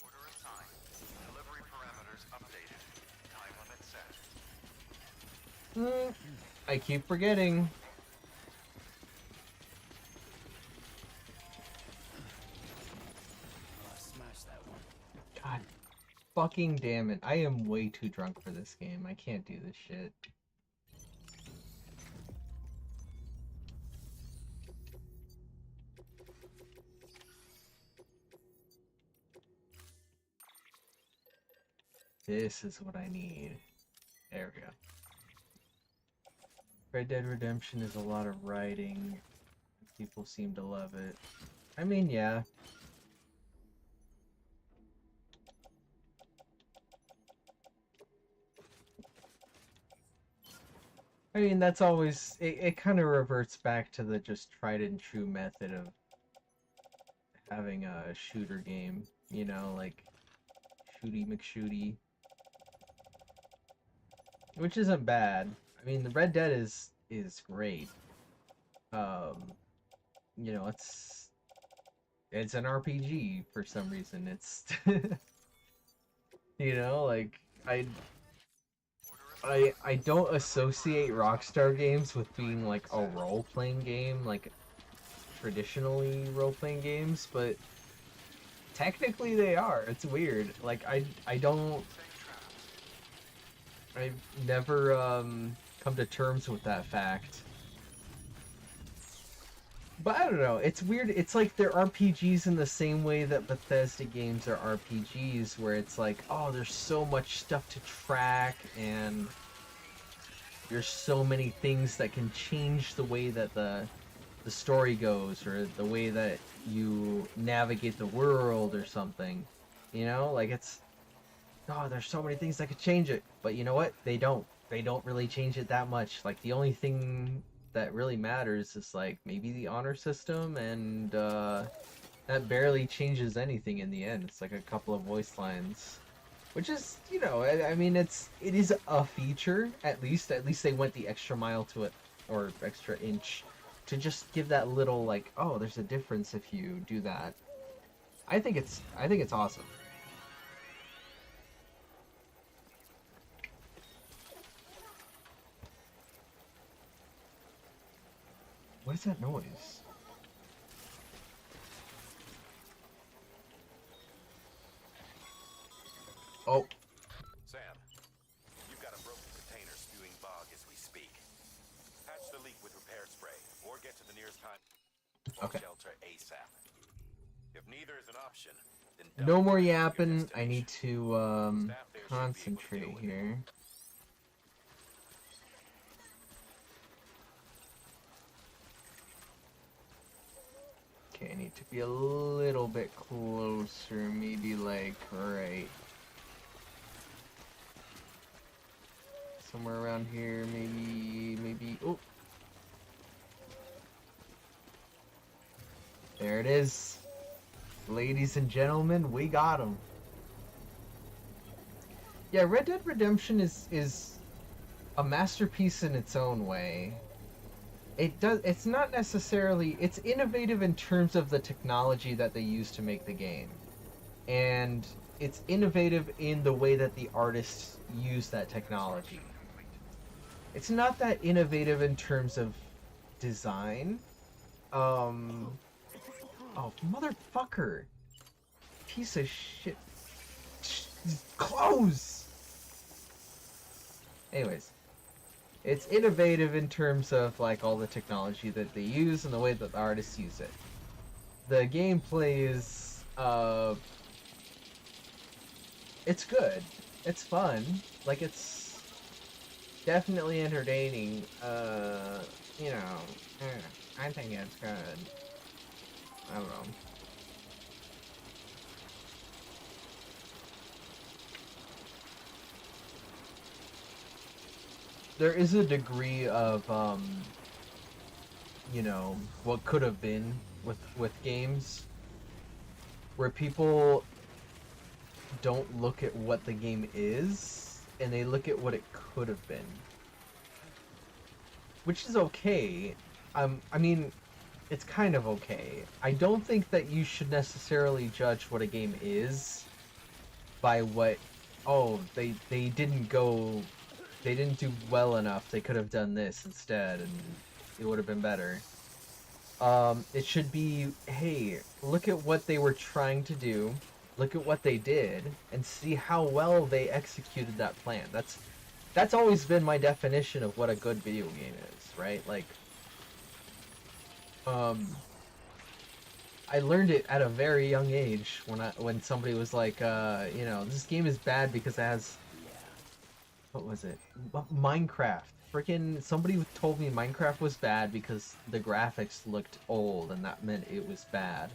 Order assigned. Delivery parameters updated. Time limit set. I keep forgetting. Smash that one. God fucking damn it. I am way too drunk for this game. I can't do this shit. This is what I need. There we go. Red Dead Redemption is a lot of writing. People seem to love it. I mean, yeah. I mean, that's always... It kind of reverts back to the just tried and true method of having a shooter game. You know, like... Shooty McShooty. Which isn't bad. I mean, the Red Dead is great. You know, it's an RPG for some reason. It's you know, like I don't associate Rockstar games with being like a role-playing game, like traditionally role-playing games, but technically they are. It's weird. Like I've never come to terms with that fact. But I don't know, it's weird. It's like they're RPGs in the same way that Bethesda games are RPGs, where it's like, oh, there's so much stuff to track, and there's so many things that can change the way that the story goes, or the way that you navigate the world, or something. You know, like it's, oh, there's so many things that could change it. But you know what? They don't really change it that much. Like, the only thing that really matters is like maybe the honor system, and that barely changes anything in the end. It's like a couple of voice lines, which is, you know, I mean, it is a feature. At least they went the extra mile to it, or extra inch, to just give that little like, oh, there's a difference if you do that. I think it's awesome. What is that noise? Oh. Sam, you've got a broken container spewing bog as we speak. Patch the leak with repair spray, or get to the nearest time shelter ASAP. If neither is an option, then No more double your yapping. I destination. need to concentrate here. Okay, I need to be a little bit closer, maybe like right somewhere around here, maybe, oh, there it is. Ladies and gentlemen, we got him. Yeah, Red Dead Redemption is a masterpiece in its own way. It's not necessarily. It's innovative in terms of the technology that they use to make the game, and it's innovative in the way that the artists use that technology. It's not that innovative in terms of design. Um. Oh, motherfucker! Piece of shit. Close! Anyways, it's innovative in terms of like all the technology that they use and the way that the artists use it. The gameplay is it's good. It's fun. Like it's definitely entertaining. You know, I think it's good. I don't know. There is a degree of you know, what could have been with games where people don't look at what the game is and they look at what it could have been, which is okay. I mean, it's kind of okay. I don't think that you should necessarily judge what a game is by what, oh, they didn't do well enough, they could have done this instead and it would have been better. It should be, hey, look at what they were trying to do, look at what they did, and see how well they executed that plan. That's always been my definition of what a good video game is, right? Like, um, I learned it at a very young age when somebody was like, you know, this game is bad because it has, what was it? Minecraft. Freaking somebody told me Minecraft was bad because the graphics looked old and that meant it was bad.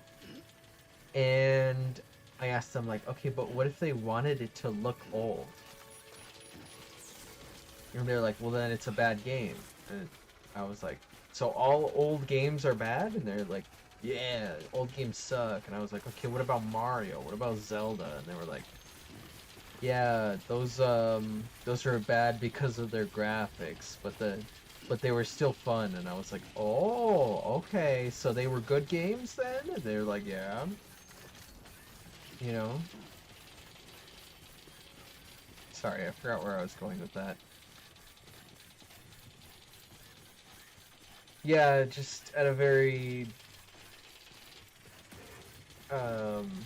And I asked them like, okay, but what if they wanted it to look old? And they're like, well then it's a bad game. And I was like, so all old games are bad? And they're like, yeah, old games suck. And I was like, okay, what about Mario? What about Zelda? And they were like, yeah, those are bad because of their graphics, but they were still fun. And I was like, oh, okay, so they were good games then? And they're like, yeah, you know. Sorry, I forgot where I was going with that. Yeah, just um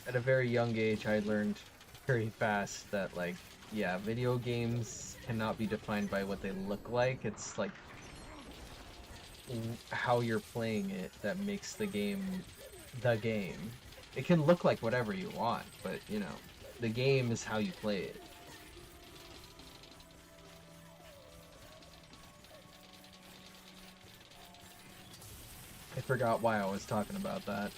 at a very young age, I learned very fast that like, yeah, video games cannot be defined by what they look like. It's like how you're playing it that makes the game the game. It can look like whatever you want, but you know, the game is how you play it. I forgot why I was talking about that.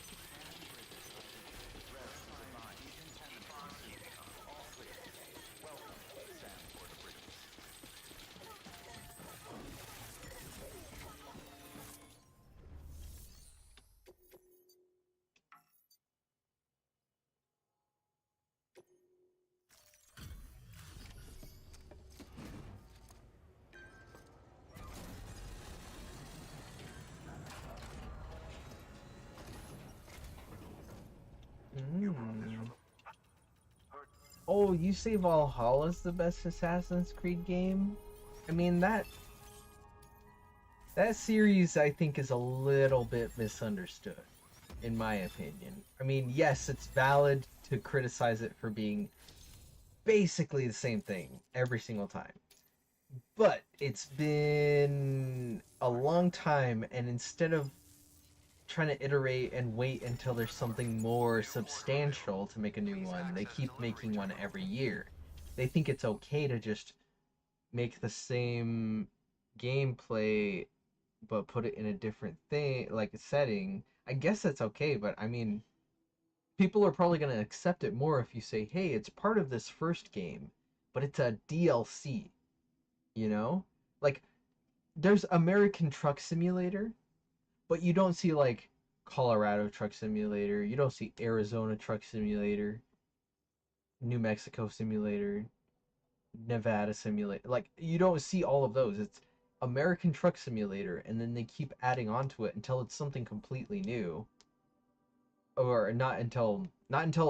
Mm. Oh, you say Valhalla's the best Assassin's Creed game? I mean, that series I think is a little bit misunderstood, in my opinion. I mean, yes, it's valid to criticize it for being basically the same thing every single time. But it's been a long time, and instead of trying to iterate and wait until there's something more substantial to make a new one, they keep making one every year. They think it's okay to just make the same gameplay but put it in a different thing, like a setting. I guess that's okay, but I mean, people are probably going to accept it more if you say, hey, it's part of this first game, but it's a DLC, you know? Like, there's American Truck Simulator, but you don't see, like, Colorado Truck Simulator, you don't see Arizona Truck Simulator, New Mexico Simulator, Nevada Simulator. Like, you don't see all of those. It's American Truck Simulator, and then they keep adding on to it until it's something completely new, or not until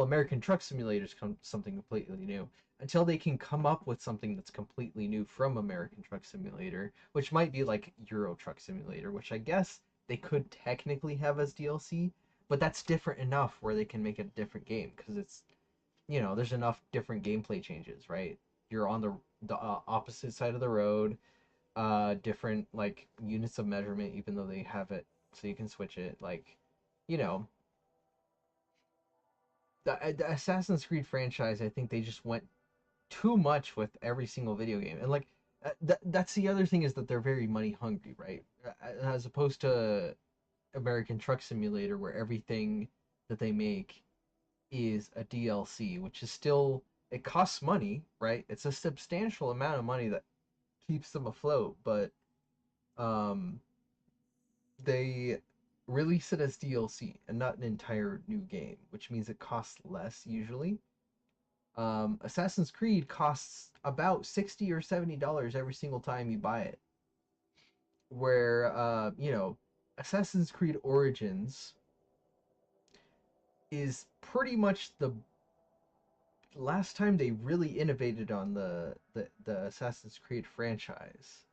American Truck Simulators come something completely new, until they can come up with something that's completely new from American Truck Simulator, which might be like Euro Truck Simulator, which I guess they could technically have as DLC, but that's different enough where they can make it a different game because it's, there's enough different gameplay changes, right? You're on the opposite side of the road, different like units of measurement, even though they have it so you can switch it, like, you know, the Assassin's Creed franchise, I think they just went too much with every single video game, and like that's the other thing is that they're very money hungry, right? As opposed to American Truck Simulator, where everything that they make is a DLC, which is still, it costs money, right? It's a substantial amount of money that keeps them afloat, but um, they release it as DLC and not an entire new game, which means it costs less usually. Assassin's Creed costs about $60 or $70 every single time you buy it. Where Assassin's Creed Origins is pretty much the last time they really innovated on the Assassin's Creed franchise.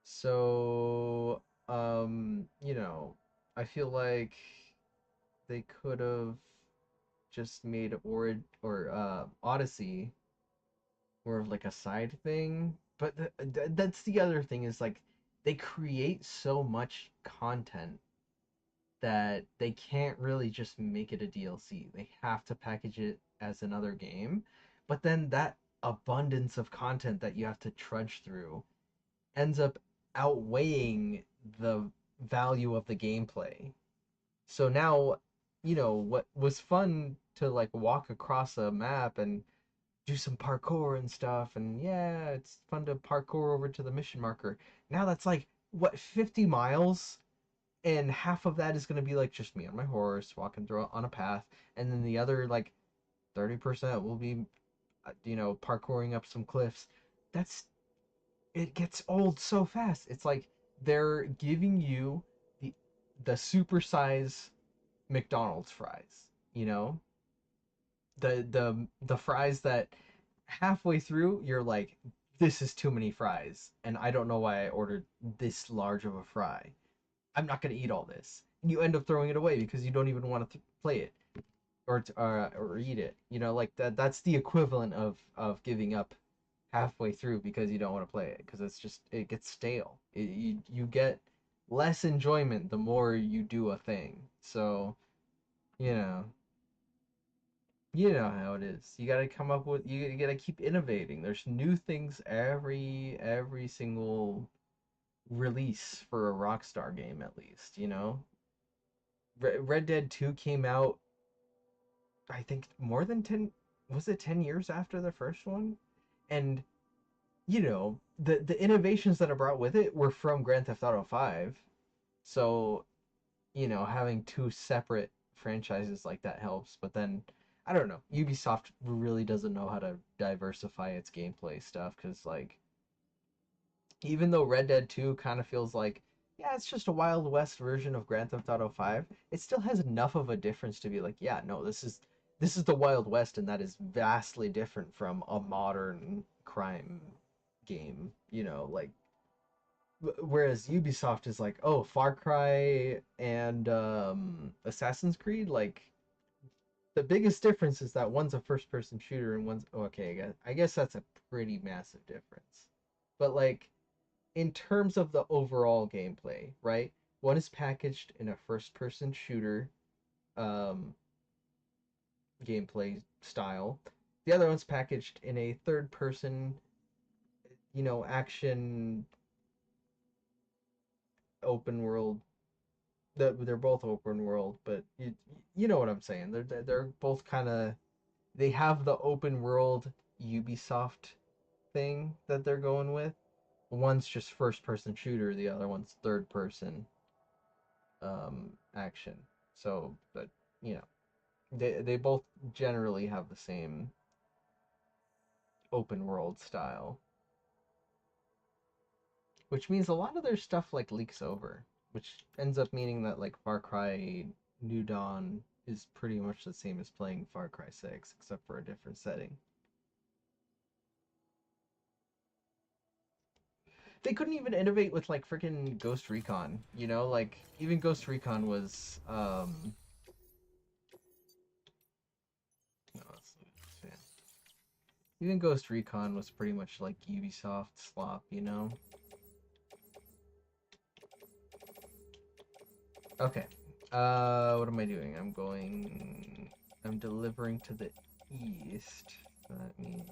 So, I feel like they could have just made Odyssey more of like a side thing. But that's the other thing is like they create so much content that they can't really just make it a DLC. They have to package it as another game. But then that abundance of content that you have to trudge through ends up outweighing the value of the gameplay. So now, what was fun to like walk across a map and do some parkour and stuff, and yeah, it's fun to parkour over to the mission marker. Now that's like what, 50 miles, and half of that is going to be like just me on my horse walking through on a path, and then the other like 30% will be parkouring up some cliffs. That's It gets old so fast. It's like they're giving you the the supersize McDonald's fries, the fries that halfway through you're like, this is too many fries, and I don't know why I ordered this large of a fry. I'm not going to eat all this. And you end up throwing it away because you don't even want to play it or eat it. Like that's the equivalent of giving up halfway through because you don't want to play it because it gets stale. You get less enjoyment the more you do a thing. So, you know, you know how it is. You got to come up with, you got to keep innovating. There's new things every single release for a Rockstar game, at least. Red Dead 2 came out, I think, more than 10, was it 10 years after the first one? And the innovations that are brought with it were from Grand Theft Auto 5. So, having two separate franchises like that helps. But then, I don't know. Ubisoft really doesn't know how to diversify its gameplay stuff because, like, even though Red Dead 2 kind of feels like, yeah, it's just a Wild West version of Grand Theft Auto 5, it still has enough of a difference to be like, yeah, no, this is the Wild West, and that is vastly different from a modern crime game, like, whereas Ubisoft is like, oh, Far Cry and Assassin's Creed, like, the biggest difference is that one's a first person shooter and one's, okay, I guess that's a pretty massive difference. But like, in terms of the overall gameplay, right? One is packaged in a first person shooter um, gameplay style. The other one's packaged in a third person, action open world. They're both open world, but you know what I'm saying. They're both kind of, they have the open world Ubisoft thing that they're going with. One's just first person shooter, the other one's third person action. So, but they both generally have the same open world style. which means a lot of their stuff like leaks over, which ends up meaning that like Far Cry New Dawn is pretty much the same as playing Far Cry 6, except for a different setting. They couldn't even innovate with like freaking Ghost Recon, you know? Like even Ghost Recon was no, yeah. Even Ghost Recon was pretty much like Ubisoft slop, you know? Okay. What am I doing? I'm delivering to the east. That means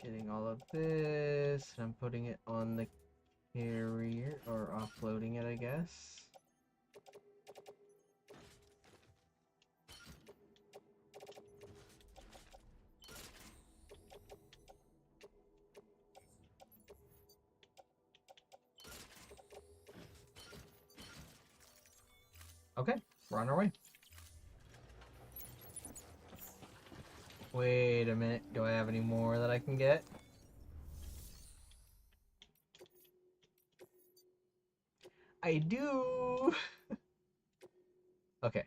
getting all of this, and I'm putting it on the carrier, or offloading it, I guess. Okay, we're on our way. Wait a minute, do I have any more that I can get? I do! Okay.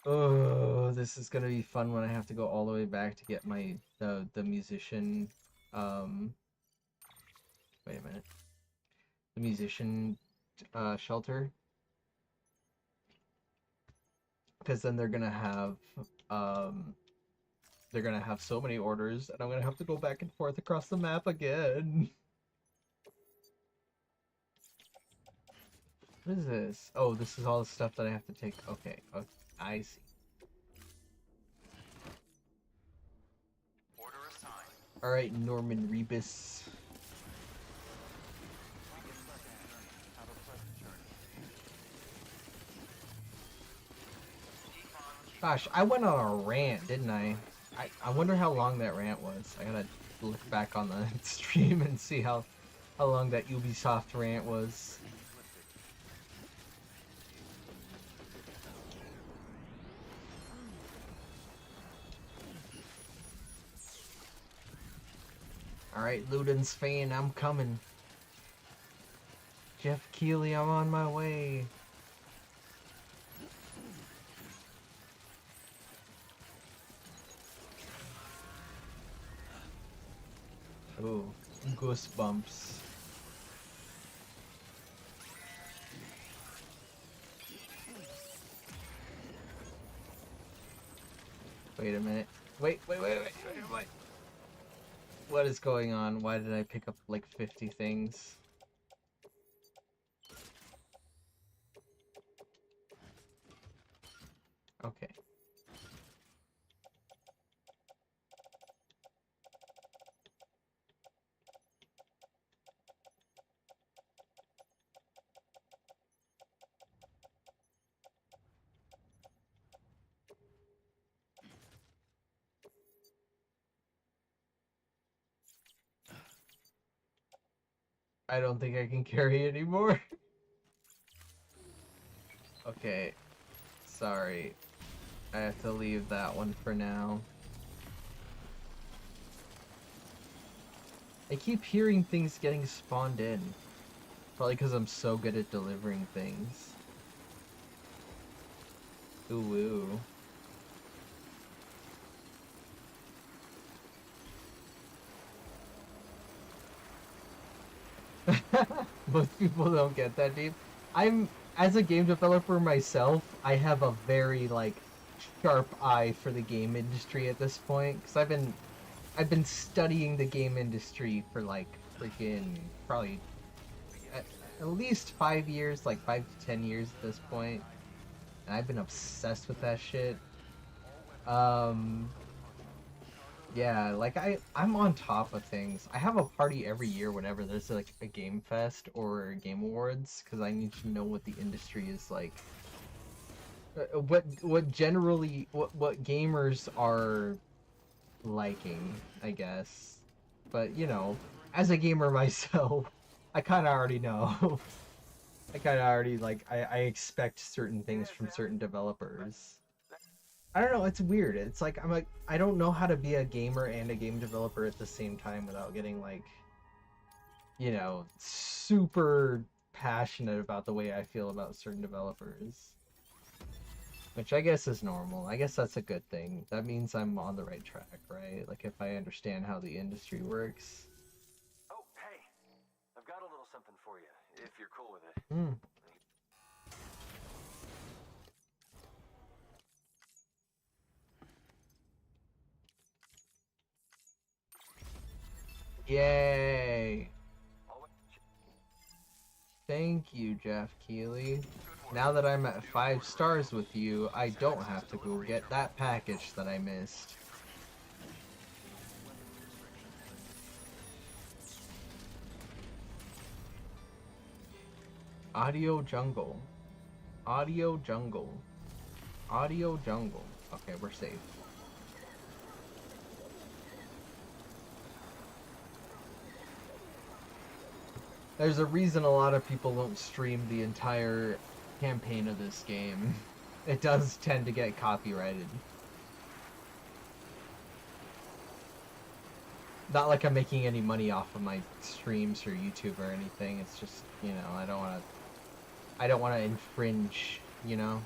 Oh, this is gonna be fun when I have to go all the way back to get my the musician wait a minute. The musician shelter. Because then they're gonna have so many orders, and I'm gonna have to go back and forth across the map again. What is this? Oh, this is all the stuff that I have to take. Okay, okay, I see. Order assigned. All right, Norman Rebus. Have a pleasant journey. Gosh, I went on a rant, didn't I? I wonder how long that rant was. I gotta look back on the stream and see how long that Ubisoft rant was. Alright, Luden's fan, I'm coming. Jeff Keighley, I'm on my way. Ooh, goosebumps. Wait a minute. Wait. What is going on? Why did I pick up like 50 things? Okay. I don't think I can carry anymore. Okay. Sorry. I have to leave that one for now. I keep hearing things getting spawned in. Probably because I'm so good at delivering things. Ooh woo. Most people don't get that deep. As a game developer myself, I have a very like sharp eye for the game industry at this point, because I've been studying the game industry for like freaking probably at least 5 years, like 5 to 10 years at this point, and I've been obsessed with that shit. Yeah, like I'm on top of things. I have a party every year whenever there's like a game fest or game awards, because I need to know what the industry is like. What gamers are liking, I guess. But you know, as a gamer myself, I kind of already know. I kind of already like I expect certain things from certain developers. I don't know, it's weird. It's like I'm like I don't know how to be a gamer and a game developer at the same time without getting like, you know, super passionate about the way I feel about certain developers. Which I guess is normal. I guess that's a good thing. That means I'm on the right track, right? Like if I understand how the industry works. Oh, hey. I've got a little something for you, if you're cool with it. Hmm. Yay! Thank you, Jeff Keighley. Now that I'm at 5 stars with you, I don't have to go get that package that I missed. Audio Jungle. Audio Jungle. Audio Jungle. Okay, we're safe. There's a reason a lot of people don't stream the entire campaign of this game. It does tend to get copyrighted. Not like I'm making any money off of my streams or YouTube or anything. It's just, you know, I don't want to infringe, you know?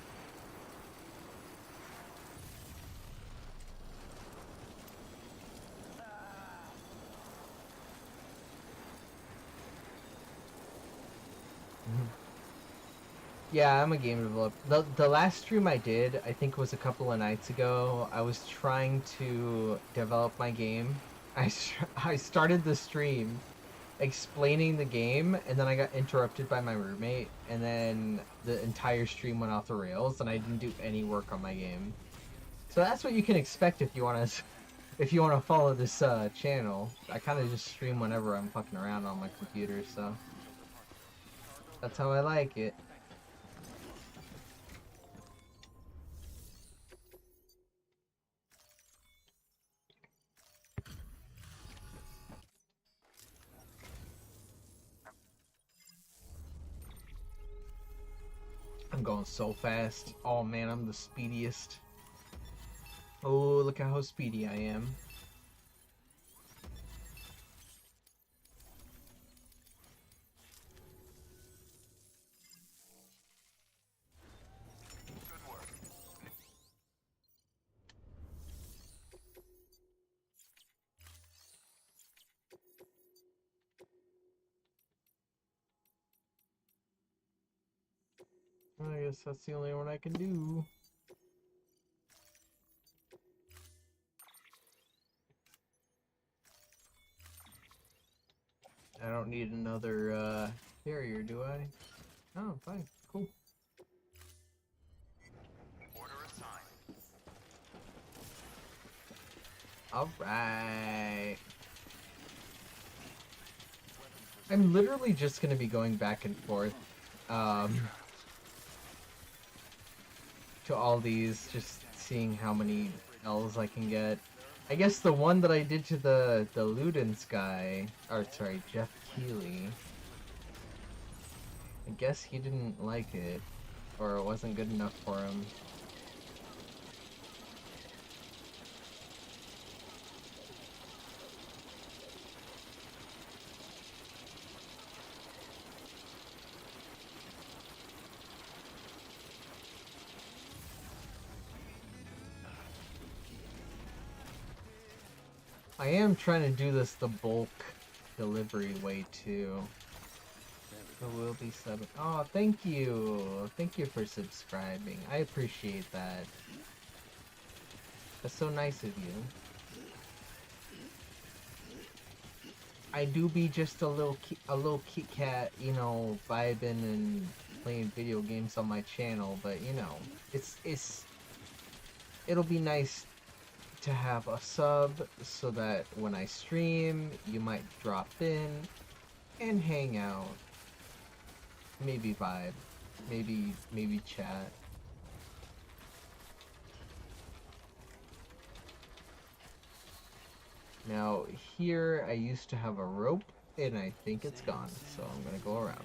Yeah, I'm a game developer. The last stream I did, I think was a couple of nights ago. I was trying to develop my game. I started the stream explaining the game, and then I got interrupted by my roommate, and then the entire stream went off the rails, and I didn't do any work on my game. So that's what you can expect if you want to follow this channel. I kind of just stream whenever I'm fucking around on my computer, so that's how I like it. I'm going so fast. Oh man, I'm the speediest. Oh, look at how speedy I am. Good work. I guess that's the only one I can do. I don't need another carrier, do I? Oh, fine. Cool. Order assigned. Alright. I'm literally just gonna be going back and forth to all these, just seeing how many L's I can get. I guess the one that I did to the Ludens guy, or sorry, Jeff Keighley, I guess he didn't like it, or it wasn't good enough for him. I am trying to do this the bulk delivery way too. There will be sub. Oh, thank you. Thank you for subscribing. I appreciate that. That's so nice of you. I do be just a little Kit Kat, you know, vibing and playing video games on my channel, but you know, it'll be nice to have a sub so that when I stream, you might drop in and hang out. Maybe vibe. Maybe chat. Now, here I used to have a rope, and I think it's gone, so I'm gonna go around.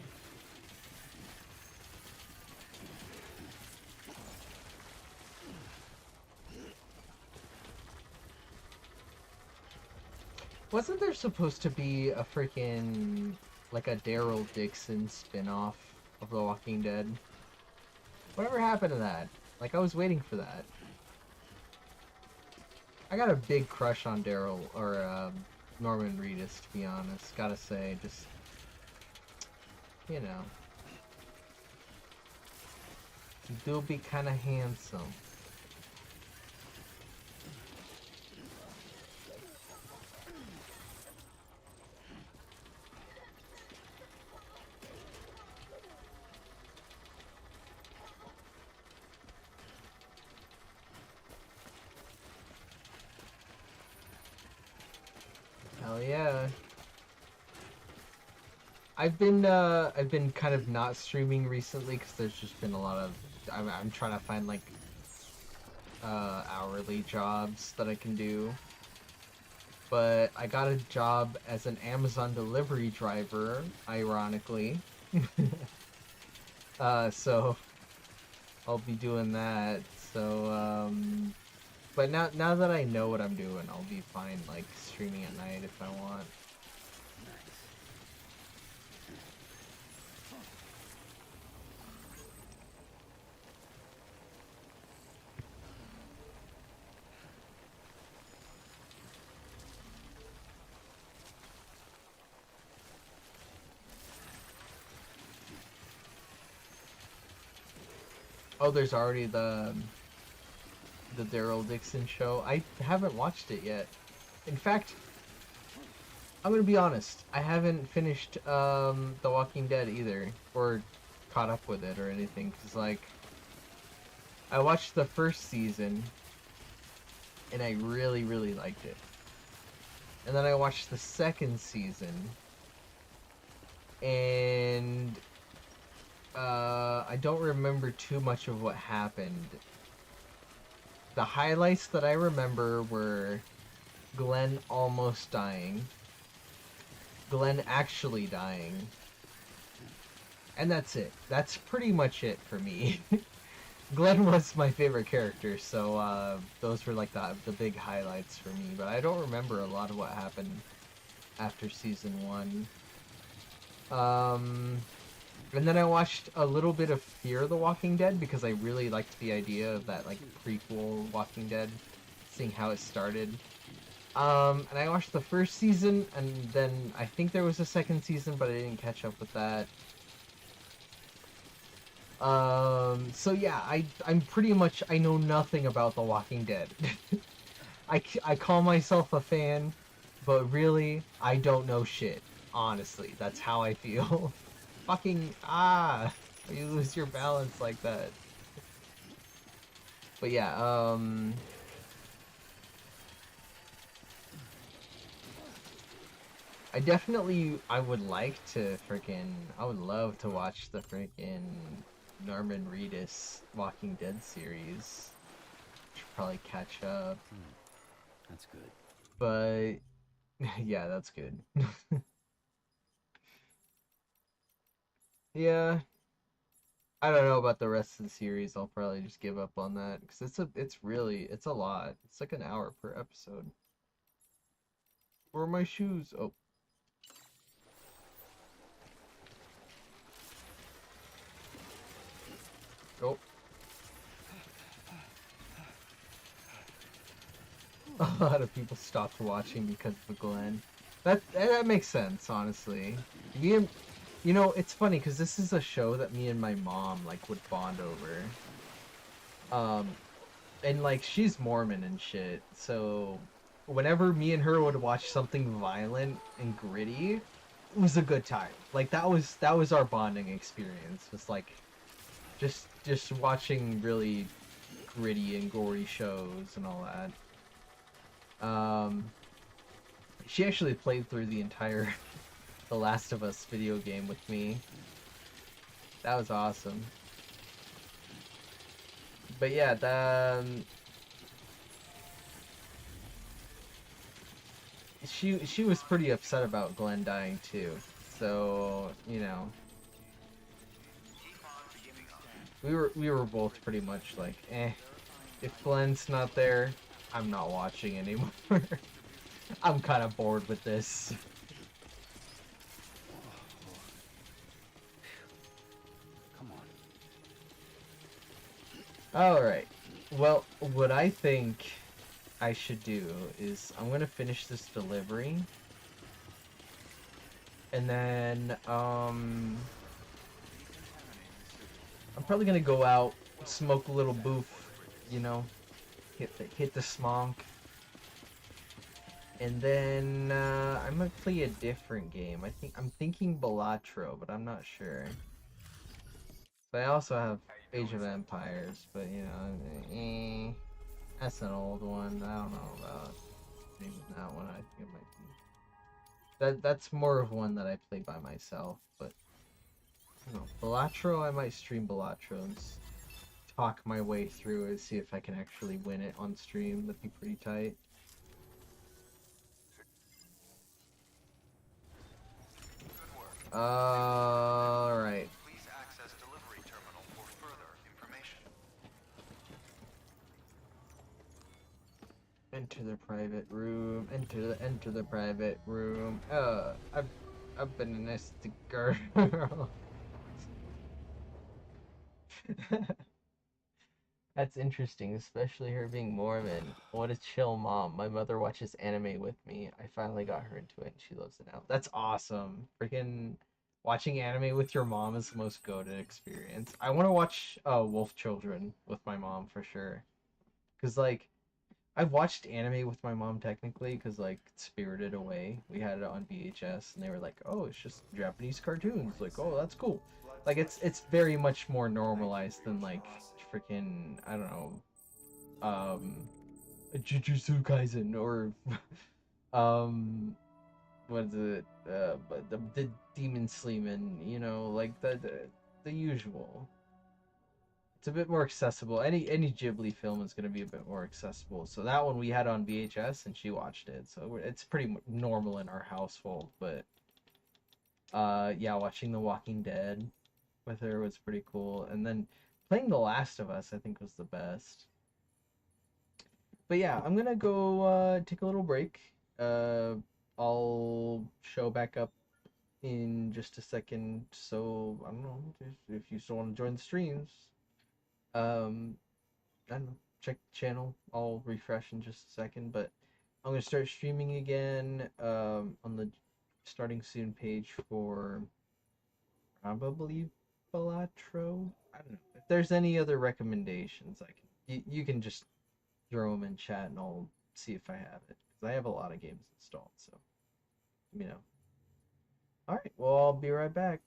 Wasn't there supposed to be a freaking like a Daryl Dixon spin-off of The Walking Dead? Whatever happened to that? Like, I was waiting for that. I got a big crush on Daryl, or Norman Reedus, to be honest. Gotta say, just, you know, he do be kind of handsome. Hell yeah. I've been kind of not streaming recently because there's just been a lot of I'm trying to find like hourly jobs that I can do. But I got a job as an Amazon delivery driver, ironically. So I'll be doing that. So but now that I know what I'm doing, I'll be fine like streaming at night if I want. Oh, there's already the Daryl Dixon show. I haven't watched it yet. In fact, I'm gonna be honest. I haven't finished The Walking Dead either, or caught up with it or anything. Cause like, I watched the first season, and I really liked it. And then I watched the second season, and I don't remember too much of what happened. The highlights that I remember were Glenn almost dying, Glenn actually dying, and that's it. That's pretty much it for me. Glenn was my favorite character, so those were like the big highlights for me, but I don't remember a lot of what happened after season 1. And then I watched a little bit of Fear the Walking Dead because I really liked the idea of that like prequel Walking Dead, seeing how it started. And I watched the first season, and then I think there was a second season, but I didn't catch up with that. So yeah, I'm pretty much, I know nothing about The Walking Dead. I call myself a fan, but really, I don't know shit. Honestly, that's how I feel. Fucking, you lose your balance like that. But yeah, I would like to I would love to watch the freaking Norman Reedus Walking Dead series. Should probably catch up. That's good. But, yeah, that's good. Yeah, I don't know about the rest of the series. I'll probably just give up on that because it's a lot. It's like an hour per episode. Where are my shoes? Oh. Oh. A lot of people stopped watching because of Glenn. That makes sense, honestly. You know, it's funny because this is a show that me and my mom like would bond over. And like she's Mormon and shit, so whenever me and her would watch something violent and gritty, it was a good time. Like that was our bonding experience. Was like just watching really gritty and gory shows and all that. She actually played through the entire The Last of Us video game with me. That was awesome. But yeah, she was pretty upset about Glenn dying too. So, you know, we were both pretty much like, if Glenn's not there, I'm not watching anymore. I'm kind of bored with this. Come on. Alright. Well, what I think I should do is I'm gonna finish this delivery. And then, I'm probably gonna go out, smoke a little boof, you know, hit the smonk. And then, I might play a different game. I'm thinking Balatro, but I'm not sure. But I also have Age of Empires, but you know, that's an old one. I don't know about maybe that one. I think it might be. That's more of one that I play by myself, but you know, Balatro, I might stream Balatro and talk my way through it, see if I can actually win it on stream. That'd be pretty tight. Alright. Please access delivery terminal for further information. Enter the private room. Enter the private room. I've been an nasty girl. That's interesting, especially her being Mormon. What a chill mom. My mother watches anime with me. I finally got her into it and she loves it now. That's awesome. Freaking watching anime with your mom is the most goated experience. I want to watch Wolf Children with my mom for sure. Cause like I've watched anime with my mom technically, cause like Spirited Away, we had it on VHS, and they were like, "Oh, it's just Japanese cartoons." Like, "Oh, that's cool." Like it's very much more normalized than like freaking I don't know, Jujutsu Kaisen or what is it? But the Demon Sleeman, you know, like the usual. It's a bit more accessible. Any Ghibli film is going to be a bit more accessible. So that one we had on VHS and she watched it. So it's pretty normal in our household, but yeah, watching The Walking Dead with her was pretty cool. And then playing The Last of Us I think was the best. But yeah, I'm going to go take a little break. I'll show back up in just a second. So I don't know if you still want to join the streams. Um I don't know, check the channel. I'll refresh in just a second, but I'm gonna start streaming again on the starting soon page for probably Balatro. I don't know. If there's any other recommendations, I can you can just throw them in chat and I'll see if I have it because I have a lot of games installed. So you know. All right. Well, I'll be right back.